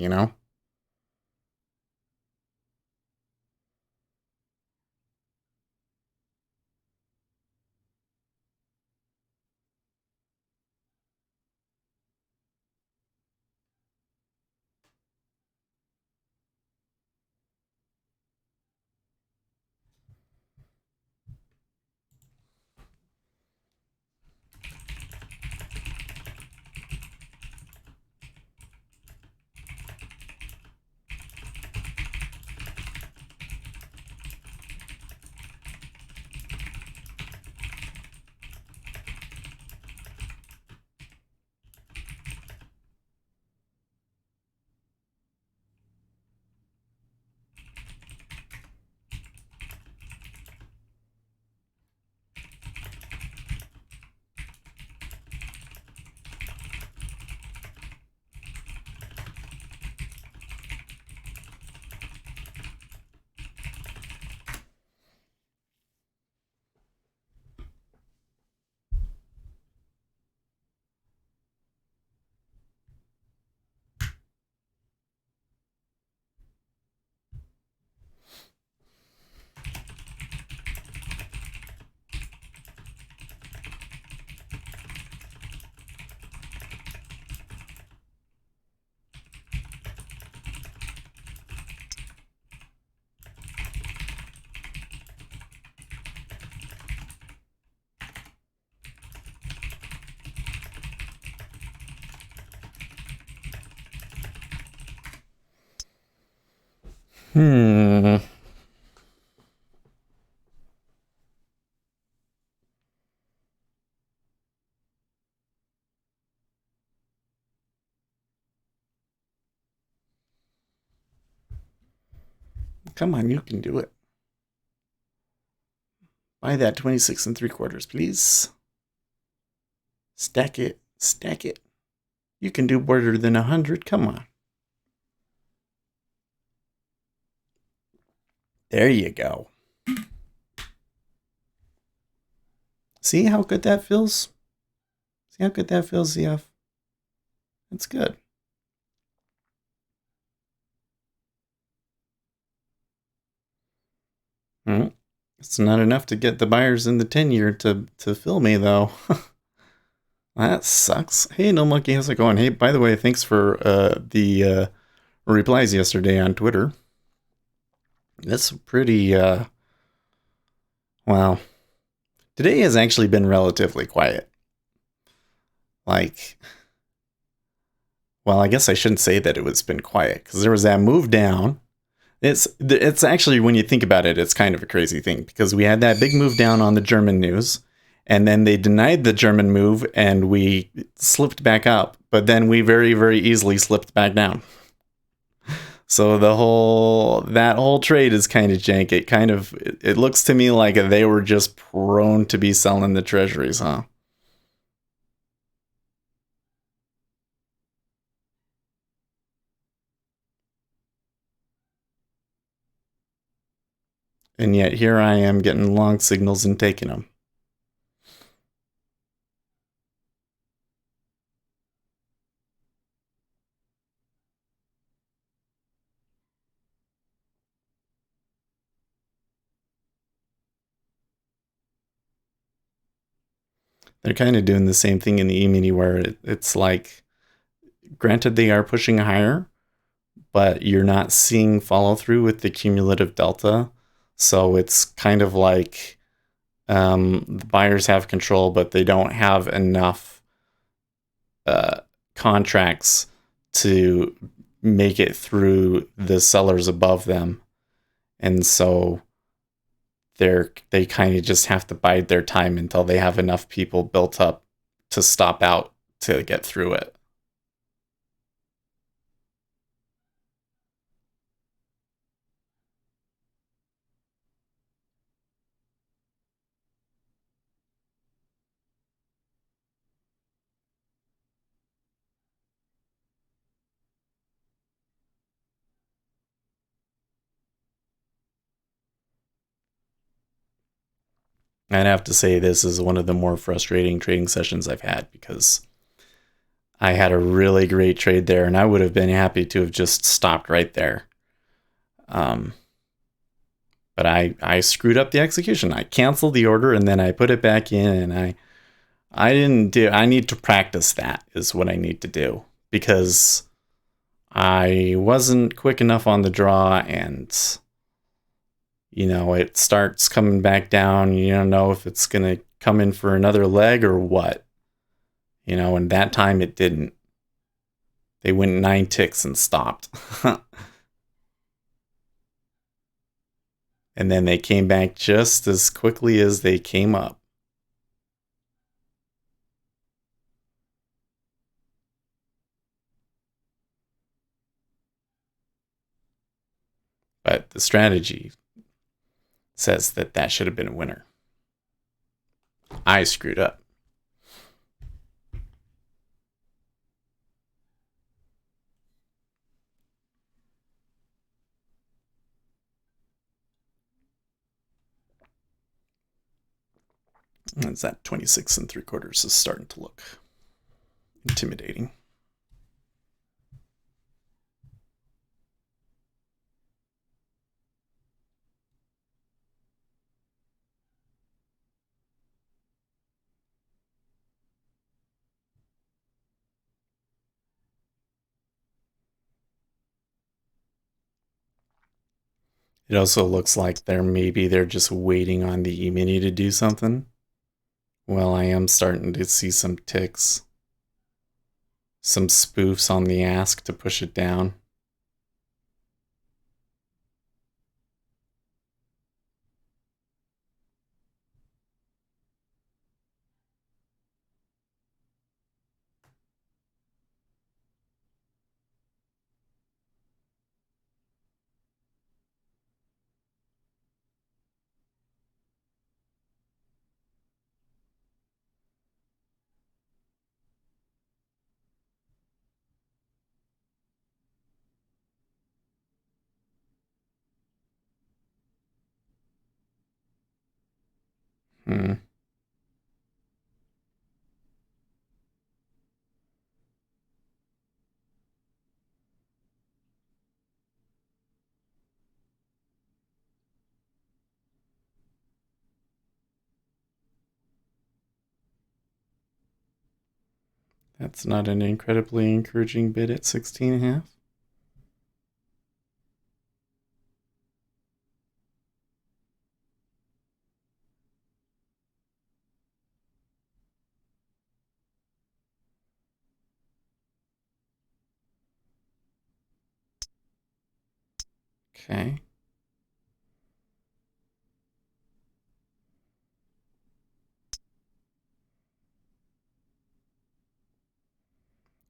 Hmm. Come on, you can do it. Buy that 26 3/4, please. Stack it. Stack it. You can do better than 100. Come on. There you go. See how good that feels? See how good that feels, ZF? It's good. It's not enough to get the buyers in the 10-year to fill me, though. That sucks. Hey, No Monkey, how's it going? Hey, by the way, thanks for the replies yesterday on Twitter. It's pretty, well, today has actually been relatively quiet. Like, well, I guess I shouldn't say that it was been quiet because there was that move down. It's actually, when you think about it, it's kind of a crazy thing because we had that big move down on the German news, and then they denied the German move, and we slipped back up. But then we very, very easily slipped back down. So that whole trade is kind of jank. It looks to me like they were just prone to be selling the treasuries, huh? And yet here I am getting long signals and taking them. They're kind of doing the same thing in the E-mini where it's like, granted they are pushing higher, but you're not seeing follow through with the cumulative delta. So it's kind of like the buyers have control, but they don't have enough uh, contracts to make it through the sellers above them, and so they kind of just have to bide their time until they have enough people built up to stop out to get through it. I'd have to say this is one of the more frustrating trading sessions I've had because I had a really great trade there, and I would have been happy to have just stopped right there. Um, but I screwed up the execution. I canceled the order and then I put it back in, and I didn't do. I need to practice that. Is what I need to do because I wasn't quick enough on the draw, and it starts coming back down. You don't know if it's gonna come in for another leg or what. And that time it didn't. They went 9 ticks and stopped. And then they came back just as quickly as they came up. But the strategy says that should have been a winner. I screwed up. It's that 26 3/4 is starting to look intimidating. It also looks like they're just waiting on the E-mini to do something. Well, I am starting to see some ticks, some spoofs on the ask to push it down. Hmm. That's not an incredibly encouraging bid at 16.5. Okay.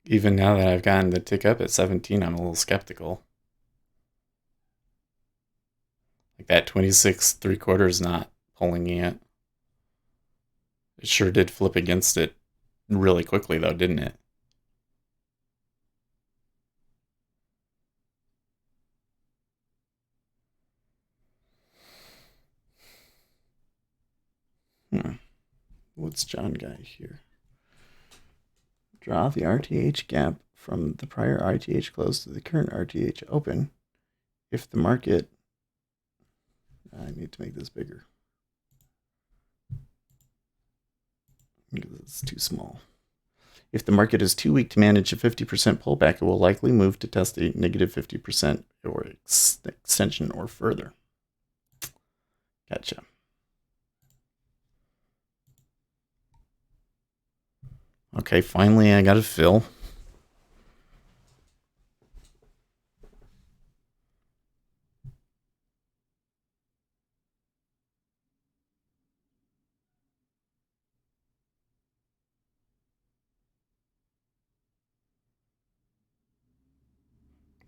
Even now that I've gotten the tick up at 17, I'm a little skeptical. Like that 26 three quarters not pulling yet. It sure did flip against it really quickly though, didn't it? Hmm. What's John got here? Draw the RTH gap from the prior RTH close to the current RTH open. If the market, I need to make this bigger because it's too small. If the market is too weak to manage a 50% pullback, it will likely move to test a negative 50% or extension or further. Gotcha. Okay, finally I got a fill.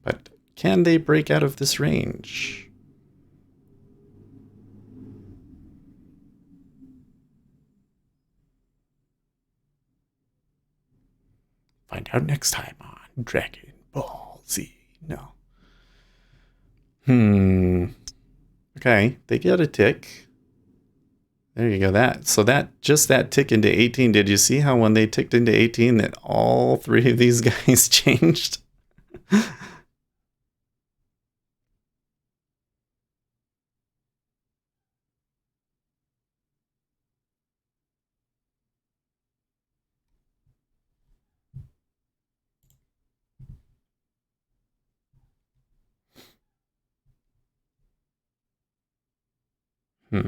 But can they break out of this range? Find out next time on Dragon Ball Z. No. Okay, they get a tick. There you go. That tick into 18. Did you see how when they ticked into 18 that all three of these guys changed? Hmm.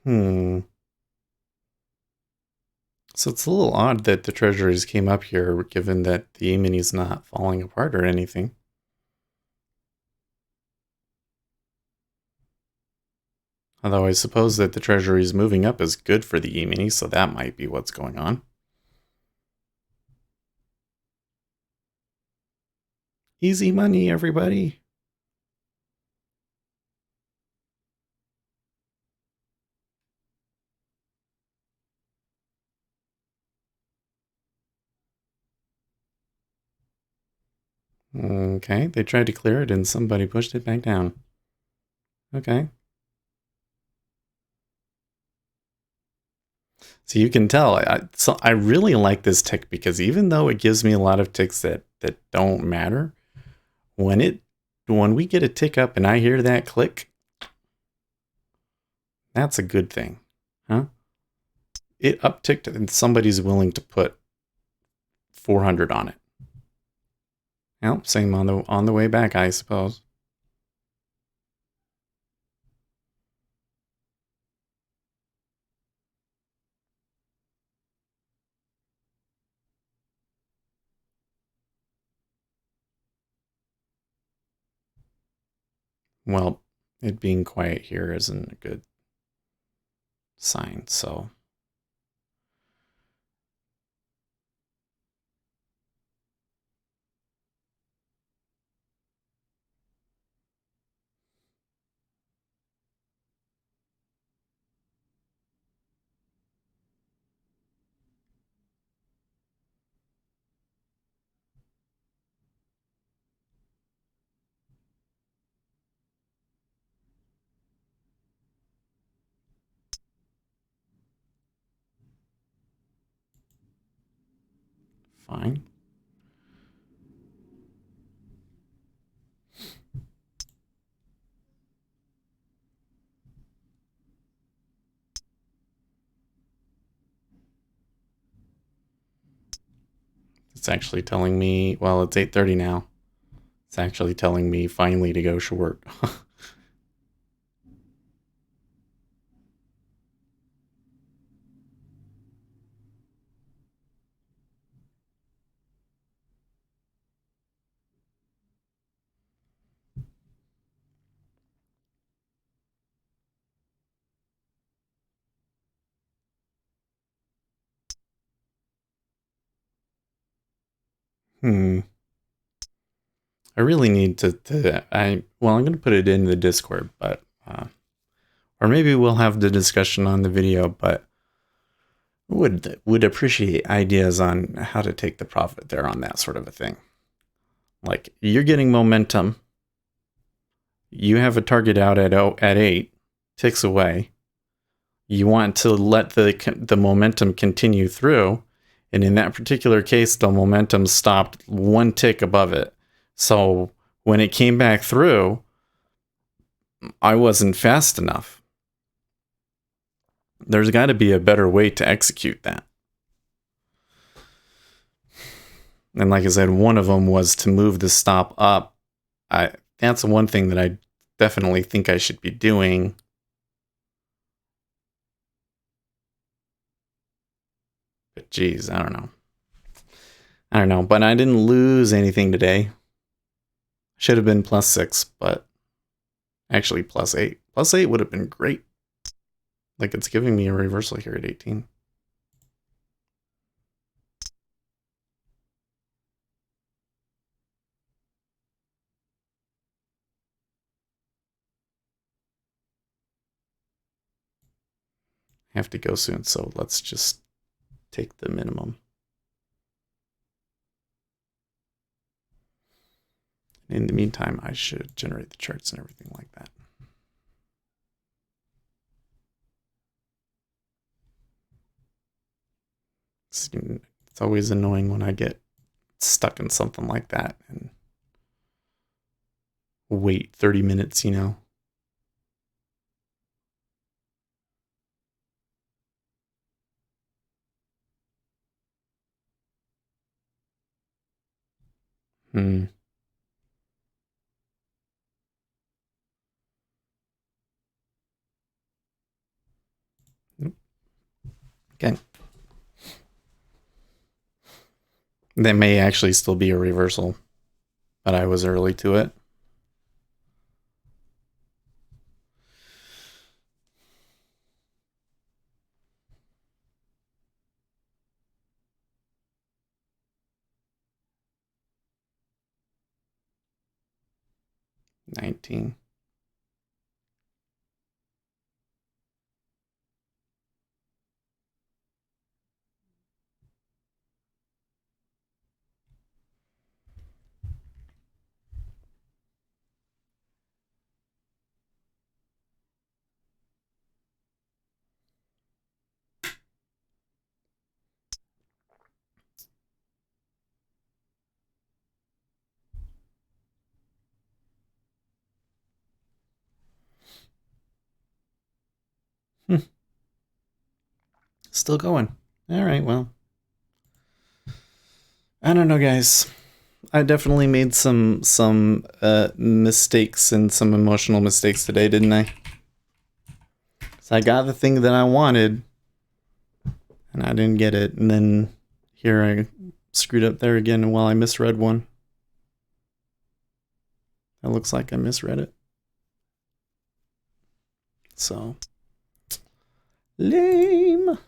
Hmm. So it's a little odd that the Treasuries came up here, given that the E-mini's not falling apart or anything. Although I suppose that the Treasuries moving up is good for the E-mini, so that might be what's going on. Easy money, everybody. Okay, they tried to clear it and somebody pushed it back down. Okay. So you can tell, I really like this tick because even though it gives me a lot of ticks that don't matter, when when we get a tick up and I hear that click, that's a good thing, huh? It upticked and somebody's willing to put 400 on it. Well, same on the way back, I suppose. Well, it being quiet here isn't a good sign, so fine. It's actually telling me, well, it's 8:30 now. It's actually telling me finally to go short. I really need I'm going to put it in the Discord, but, or maybe we'll have the discussion on the video, but would appreciate ideas on how to take the profit there on that sort of a thing. Like, you're getting momentum. You have a target out at 8, ticks away. You want to let the momentum continue through, and in that particular case, the momentum stopped 1 tick above it. So when it came back through, I wasn't fast enough. There's got to be a better way to execute that. And like I said, one of them was to move the stop up. That's one thing that I definitely think I should be doing. But geez, I don't know. But I didn't lose anything today. Should have been +6, but actually +8. +8 would have been great. Like, it's giving me a reversal here at 18. I have to go soon, so let's just take the minimum. In the meantime, I should generate the charts and everything like that. It's always annoying when I get stuck in something like that and wait 30 minutes, you know. Okay. That may actually still be a reversal, but I was early to it. $19. Still going. All right, well. I don't know, guys. I definitely made some mistakes and some emotional mistakes today, didn't I? So I got the thing that I wanted, and I didn't get it. And then here I screwed up there again while I misread one. It looks like I misread it. So, lame.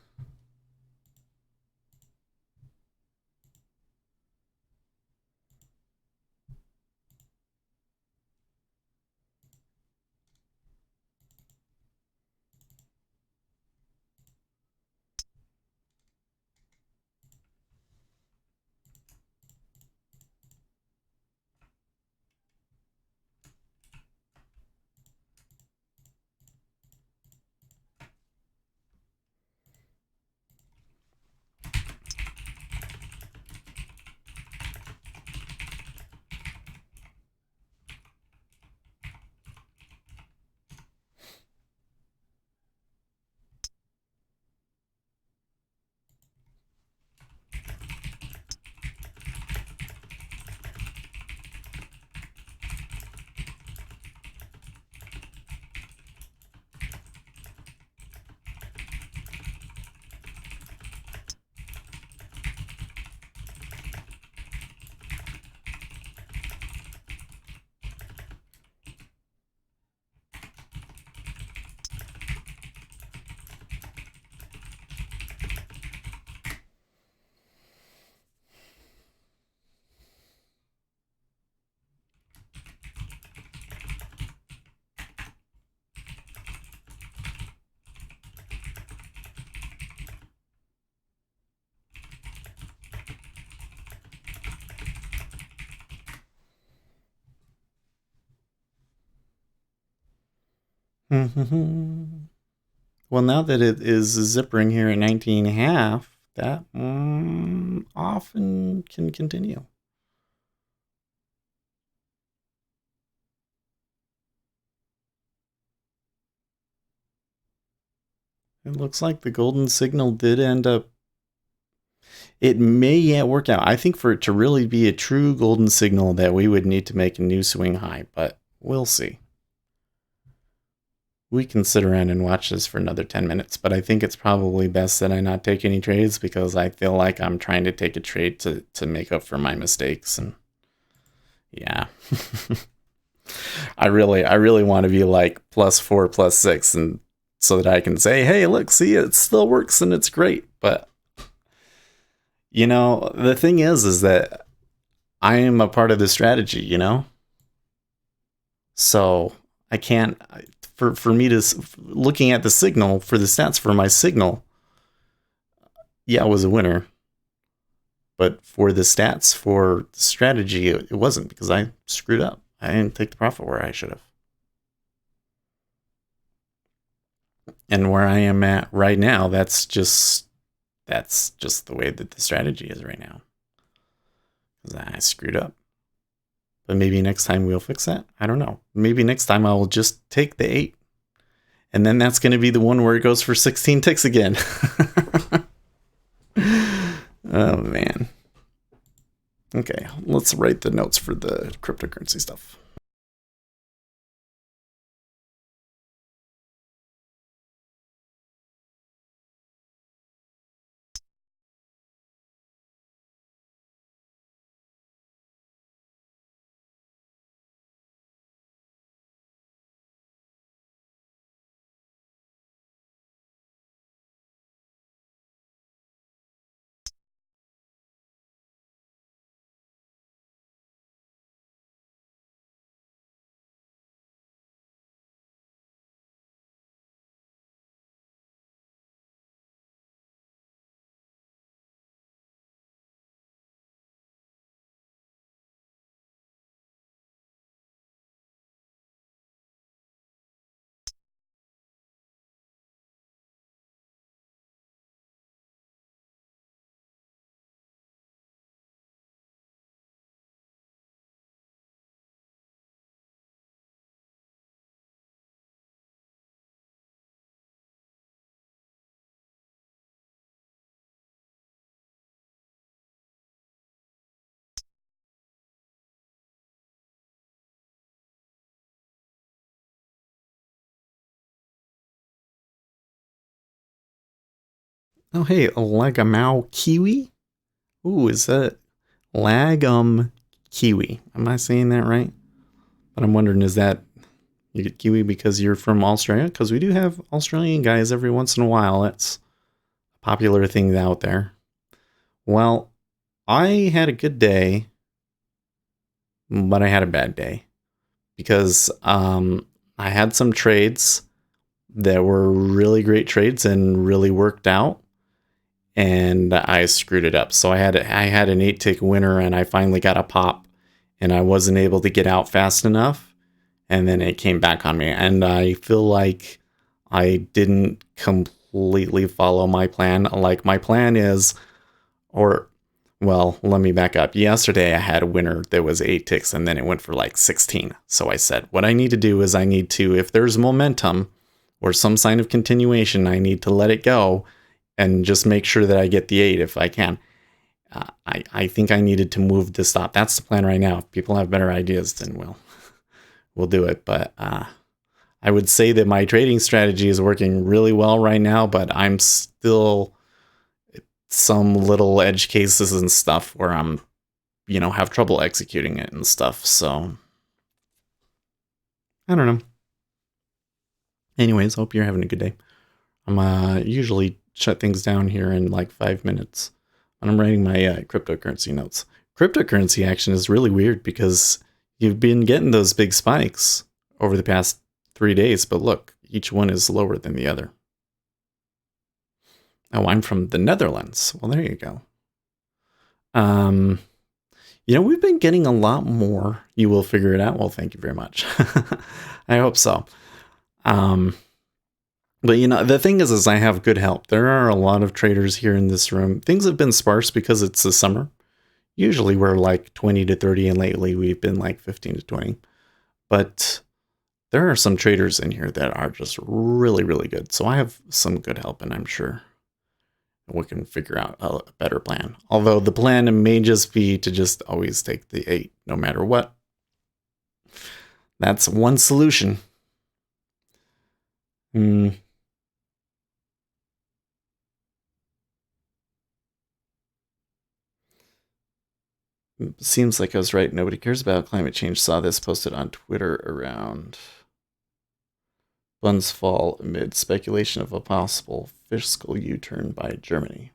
Well, now that it is zippering here at 19.5, that often can continue. It looks like the golden signal did end up. It may work out. I think for it to really be a true golden signal that we would need to make a new swing high, but we'll see. We can sit around and watch this for another 10 minutes, but I think it's probably best that I not take any trades because I feel like I'm trying to take a trade to make up for my mistakes. And yeah. I really want to be like +4, +6, and so that I can say, hey, look, see, it still works and it's great. But the thing is that I am a part of the strategy, so I can't. For me to looking at the signal for the stats for my signal, yeah, it was a winner. But for the stats for the strategy, it wasn't because I screwed up. I didn't take the profit where I should have. And where I am at right now, that's just the way that the strategy is right now. Because I screwed up. But maybe next time we'll fix that. I don't know. Maybe next time I will just take the 8. And then that's going to be the one where it goes for 16 ticks again. Oh, man. Okay, let's write the notes for the cryptocurrency stuff. Oh, hey, Lagamau Kiwi? Ooh, is that Lagum Kiwi? Am I saying that right? But I'm wondering, is that you get Kiwi because you're from Australia? Because we do have Australian guys every once in a while. That's a popular thing out there. Well, I had a good day, but I had a bad day because I had some trades that were really great trades and really worked out, and I screwed it up. So I had an 8-tick winner, and I finally got a pop, and I wasn't able to get out fast enough, and then it came back on me, and I feel like I didn't completely follow my plan. Like my plan is, or well, let me back up. Yesterday I had a winner that was 8 ticks and then it went for like 16. So I said, what I need to do is I need to, if there's momentum or some sign of continuation, I need to let it go and just make sure that I get the 8 if I can. I think I needed to move the stop. That's the plan right now. If people have better ideas, then we'll do it. But I would say that my trading strategy is working really well right now, but I'm still some little edge cases and stuff where I'm, have trouble executing it and stuff. So I don't know. Anyways, hope you're having a good day. I'm usually shut things down here in like 5 minutes, and I'm writing my cryptocurrency notes. Cryptocurrency action is really weird because you've been getting those big spikes over the past 3 days, but look, each one is lower than the other. Oh, I'm from the Netherlands. Well, there you go. We've been getting a lot more. You will figure it out. Well, thank you very much. I hope so. Um, but the thing is I have good help. There are a lot of traders here in this room. Things have been sparse because it's the summer. Usually we're like 20 to 30, and lately we've been like 15 to 20. But there are some traders in here that are just really, really good. So I have some good help, and I'm sure we can figure out a better plan. Although the plan may just be to just always take the 8 no matter what. That's one solution. Seems like I was right. Nobody cares about climate change. Saw this posted on Twitter around funds fall amid speculation of a possible fiscal U-turn by Germany.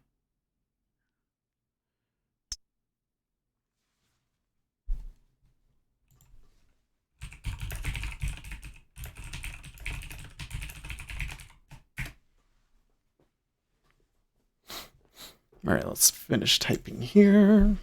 All right, let's finish typing here.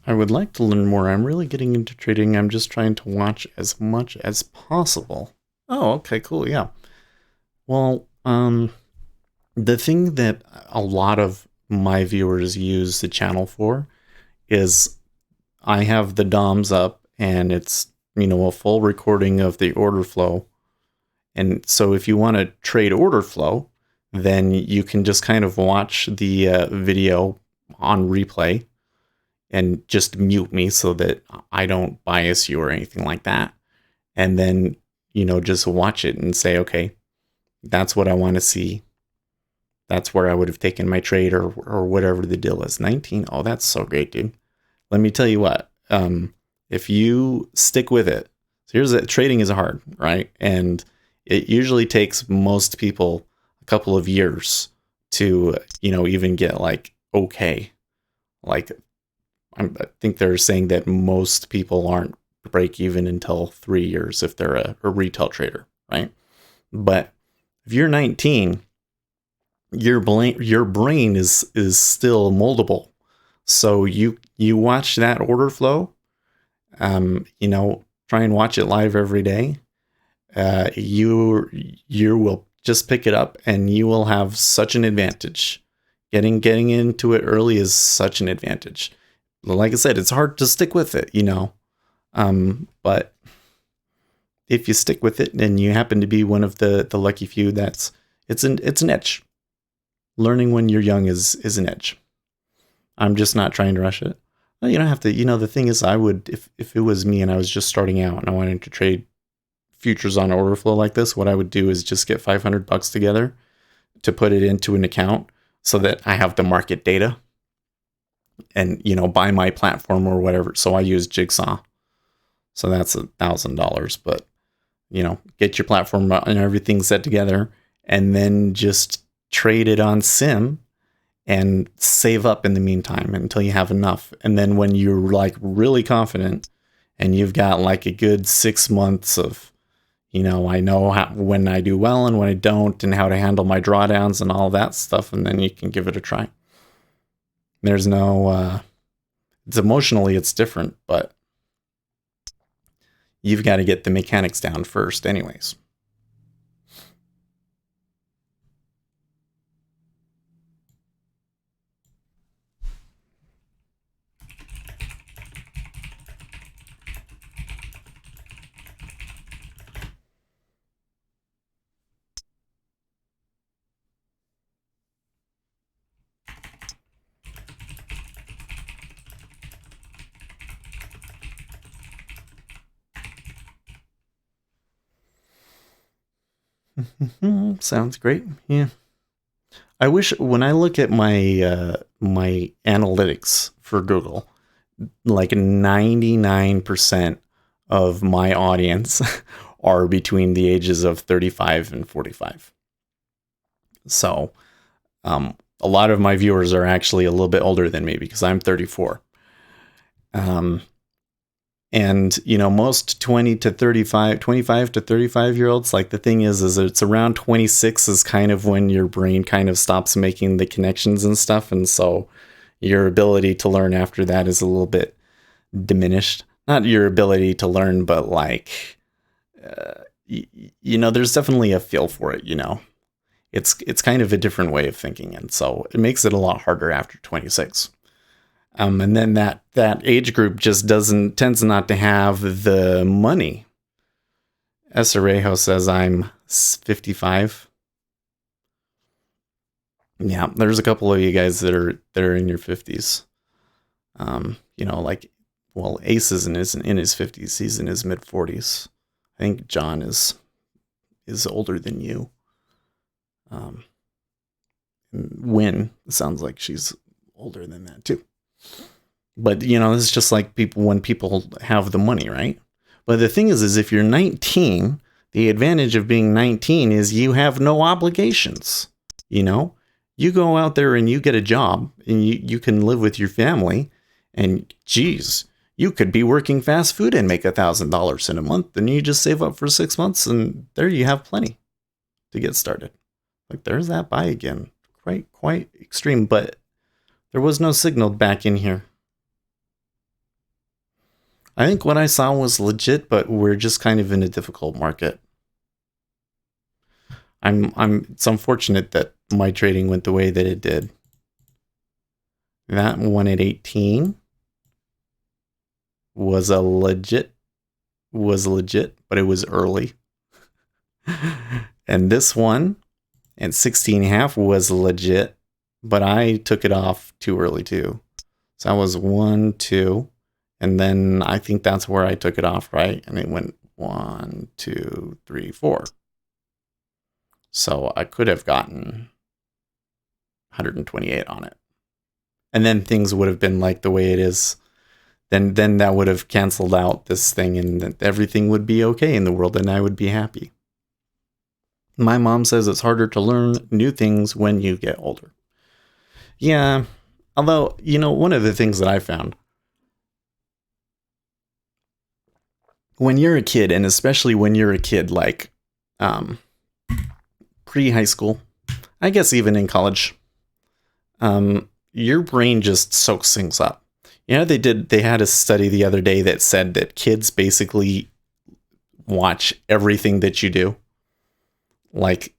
I would like to learn more. I'm really getting into trading. I'm just trying to watch as much as possible. Oh, okay, cool. Yeah. Well, the thing that a lot of my viewers use the channel for is I have the DOMs up, and it's, a full recording of the order flow. And so if you want to trade order flow, then you can just kind of watch the video on replay and just mute me so that I don't bias you or anything like that. And then, just watch it and say, okay, that's what I want to see. That's where I would have taken my trade, or whatever the deal is. 19. Oh, that's so great, dude. Let me tell you what, if you stick with it, so here's it. Trading is hard, right? And it usually takes most people a couple of years to, even get like, okay. Like, I think they're saying that most people aren't break even until 3 years if they're a retail trader, right? But if you're 19, your brain is still moldable. So you watch that order flow, try and watch it live every day. You will just pick it up, and you will have such an advantage. Getting into it early is such an advantage. Like I said, it's hard to stick with it, but if you stick with it and you happen to be one of the lucky few, it's an edge. Learning when you're young is an edge. I'm just not trying to rush it. Well, you don't have to. The thing is, I would, if it was me and I was just starting out and I wanted to trade futures on order flow like this, what I would do is just get $500 together to put it into an account so that I have the market data, and buy my platform or whatever. So I use Jigsaw, so that's $1,000. But get your platform and everything set together, and then just trade it on Sim and save up in the meantime until you have enough. And then when you're like really confident and you've got like a good 6 months of, I know when I do well and when I don't, and how to handle my drawdowns and all that stuff, and then you can give it a try. There's no, it's emotionally, it's different, but you've got to get the mechanics down first anyways. Sounds great. Yeah. I wish when I look at my my analytics for Google, like 99% of my audience are between the ages of 35 and 45. So, a lot of my viewers are actually a little bit older than me because I'm 34. And, most 25 to 35 year olds, like the thing is it's around 26 is kind of when your brain kind of stops making the connections and stuff. And so your ability to learn after that is a little bit diminished. Not your ability to learn, but like, there's definitely a feel for it, It's kind of a different way of thinking. And so it makes it a lot harder after 26. And then that age group just tends not to have the money. Esarejo says I'm 55. Yeah, there's a couple of you guys that are in your 50s. Ace isn't in his 50s. He's in his mid 40s. I think John is older than you. Wynn sounds like she's older than that too. But, it's just like when people have the money, right? But the thing is if you're 19, the advantage of being 19 is you have no obligations. You go out there and you get a job and you can live with your family. And geez, you could be working fast food and make $1,000 in a month. And you just save up for 6 months and there you have plenty to get started. Like there's that buy again. Quite extreme, but there was no signal back in here. I think what I saw was legit, but we're just kind of in a difficult market. It's unfortunate that my trading went the way that it did. That one at 18 was legit, but it was early. And this one at 16.5 was legit, but I took it off too early too. So that was 1, 2. And then I think that's where I took it off, right? And it went 1, 2, 3, 4. So I could have gotten 128 on it. And then things would have been like the way it is. Then that would have canceled out this thing and everything would be okay in the world and I would be happy. My mom says it's harder to learn new things when you get older. Yeah, although, one of the things that I found, when you're a kid, and especially when you're a kid like pre-high school, I guess even in college, your brain just soaks things up. They had a study the other day that said that kids basically watch everything that you do. Like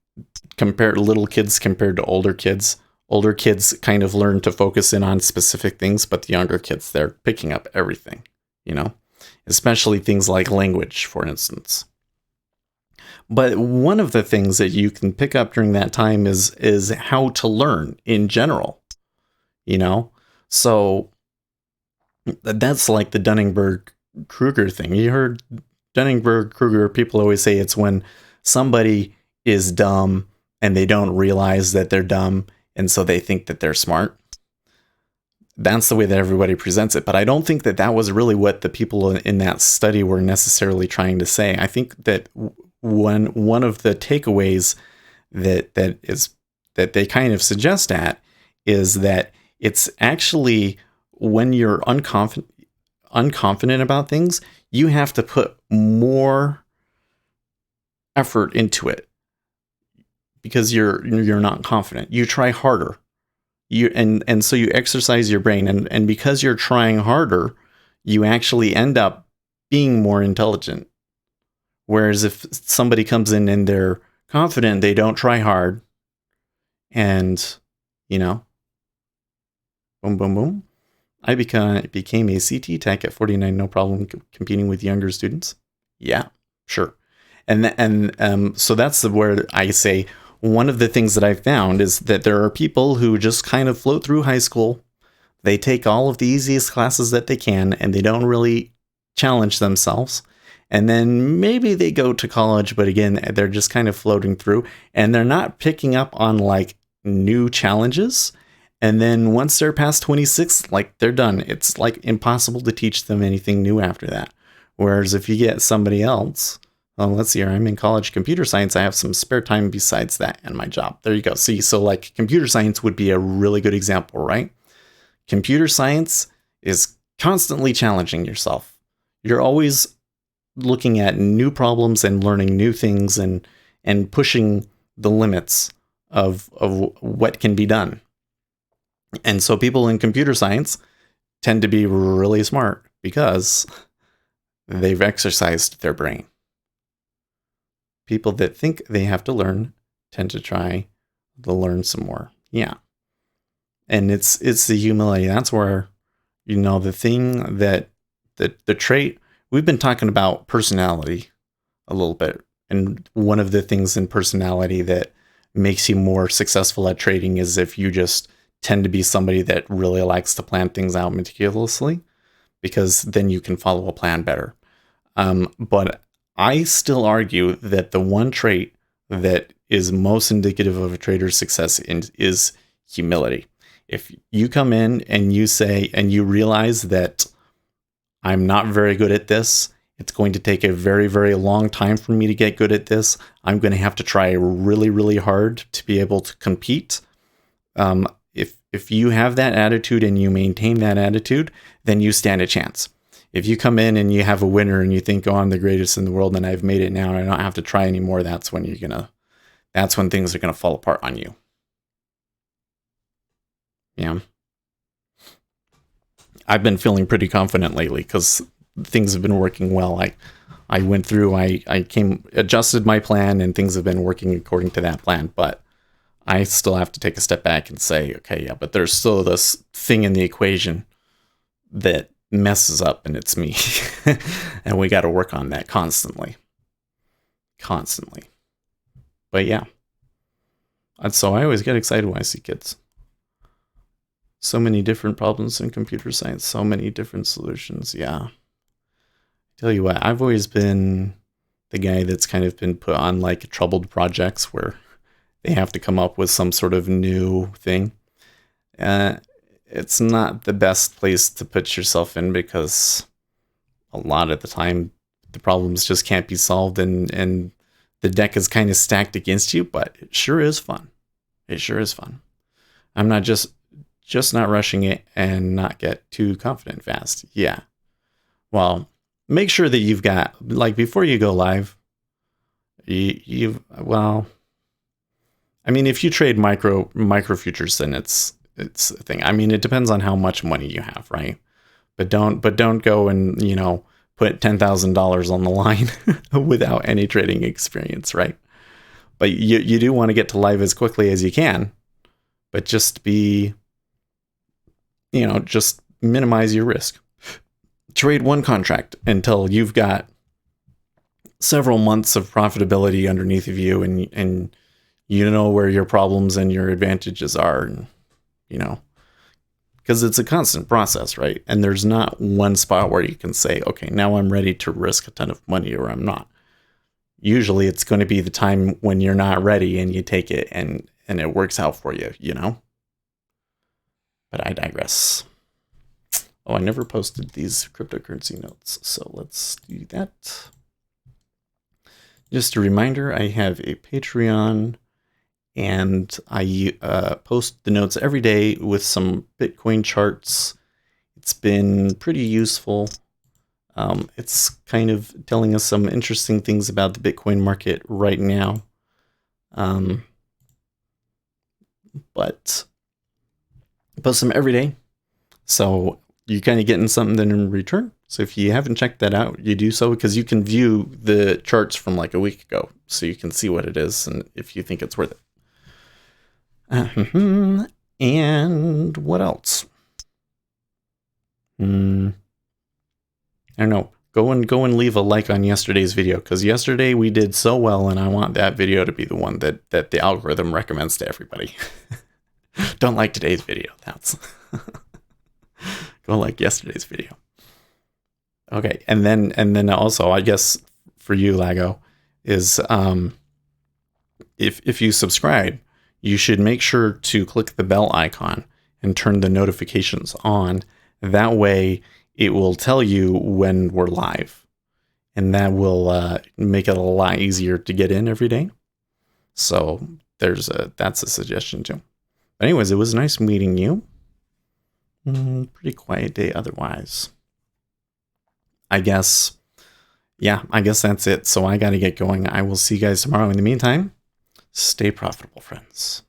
little kids compared to older kids. Older kids kind of learn to focus in on specific things, but the younger kids, they're picking up everything, especially things like language, for instance. But one of the things that you can pick up during that time is how to learn in general, So that's like the Dunning-Kruger thing. You heard Dunning-Kruger, people always say it's when somebody is dumb and they don't realize that they're dumb and so they think that they're smart. That's the way that everybody presents it. But I don't think that was really what the people in that study were necessarily trying to say. I think that one of the takeaways that they kind of suggest is that it's actually when you're unconfident about things, you have to put more effort into it because you're not confident. You try harder. And so you exercise your brain, and because you're trying harder, you actually end up being more intelligent. Whereas if somebody comes in and they're confident, they don't try hard, and boom, boom, boom. I became a CT tech at 49, no problem competing with younger students. Yeah, sure. And so that's where I say one of the things that I found is that there are people who just kind of float through high school. They take all of the easiest classes that they can, and they don't really challenge themselves. And then maybe they go to college, but again, they're just kind of floating through, and they're not picking up on like new challenges. And then once they're past 26, like they're done. It's like impossible to teach them anything new after that. Whereas if you get somebody else, well, let's see here, I'm in college computer science. I have some spare time besides that and my job. There you go. See, so like computer science would be a really good example, right? Computer science is constantly challenging yourself. You're always looking at new problems and learning new things and pushing the limits of what can be done. And so people in computer science tend to be really smart because they've exercised their brain. People that think they have to learn tend to try to learn some more. Yeah. And it's the humility. That's where, the thing that the trait, we've been talking about personality a little bit. And one of the things in personality that makes you more successful at trading is if you just tend to be somebody that really likes to plan things out meticulously, because then you can follow a plan better. But I still argue that the one trait that is most indicative of a trader's success is humility. If you come in and you say, and you realize that I'm not very good at this, it's going to take a very, very long time for me to get good at this. I'm going to have to try really, really hard to be able to compete. If you have that attitude and you maintain that attitude, then you stand a chance. If you come in and you have a winner and you think, oh, I'm the greatest in the world and I've made it now and I don't have to try anymore, that's when things are gonna fall apart on you. Yeah. I've been feeling pretty confident lately because things have been working well. I went through, adjusted my plan and things have been working according to that plan, but I still have to take a step back and say, okay, yeah, but there's still this thing in the equation that messes up, and it's me. And we got to work on that constantly. But yeah. And so I always get excited when I see kids. So many different problems in computer science, so many different solutions. Yeah. Tell you what, I've always been the guy that's kind of been put on like troubled projects where they have to come up with some sort of new thing. It's not the best place to put yourself in because a lot of the time the problems just can't be solved and the deck is kind of stacked against you, but it sure is fun. It sure is fun. I'm not just not rushing it and not get too confident fast. Yeah. Well, make sure that you've got, like, before you go live, if you trade micro futures, then it's a thing. I mean, it depends on how much money you have, right? But don't go and, put $10,000 on the line without any trading experience, right? But you do want to get to live as quickly as you can, but just just minimize your risk. Trade one contract until you've got several months of profitability underneath of you and you know where your problems and your advantages are, and because it's a constant process, right? And there's not one spot where you can say, okay, now I'm ready to risk a ton of money, or I'm not. Usually it's going to be the time when you're not ready and you take it and it works out for you, But I digress. Oh, I never posted these cryptocurrency notes, so let's do that. Just a reminder, I have a Patreon, and I post the notes every day with some Bitcoin charts. It's been pretty useful. It's kind of telling us some interesting things about the Bitcoin market right now. But I post them every day. So you're kind of getting something in return. So if you haven't checked that out, you do so, because you can view the charts from like a week ago. So you can see what it is and if you think it's worth it. And what else? I don't know. Go and leave a like on yesterday's video, because yesterday we did so well, and I want that video to be the one that the algorithm recommends to everybody. Don't like today's video. That's go like yesterday's video. Okay, and then also, I guess for you, Lago, is if you subscribe, you should make sure to click the bell icon and turn the notifications on. That way it will tell you when we're live, and that will make it a lot easier to get in every day. So that's a suggestion too. But anyways, it was nice meeting you. Pretty quiet day otherwise. I guess that's it. So I got to get going. I will see you guys tomorrow. In the meantime, stay profitable, friends.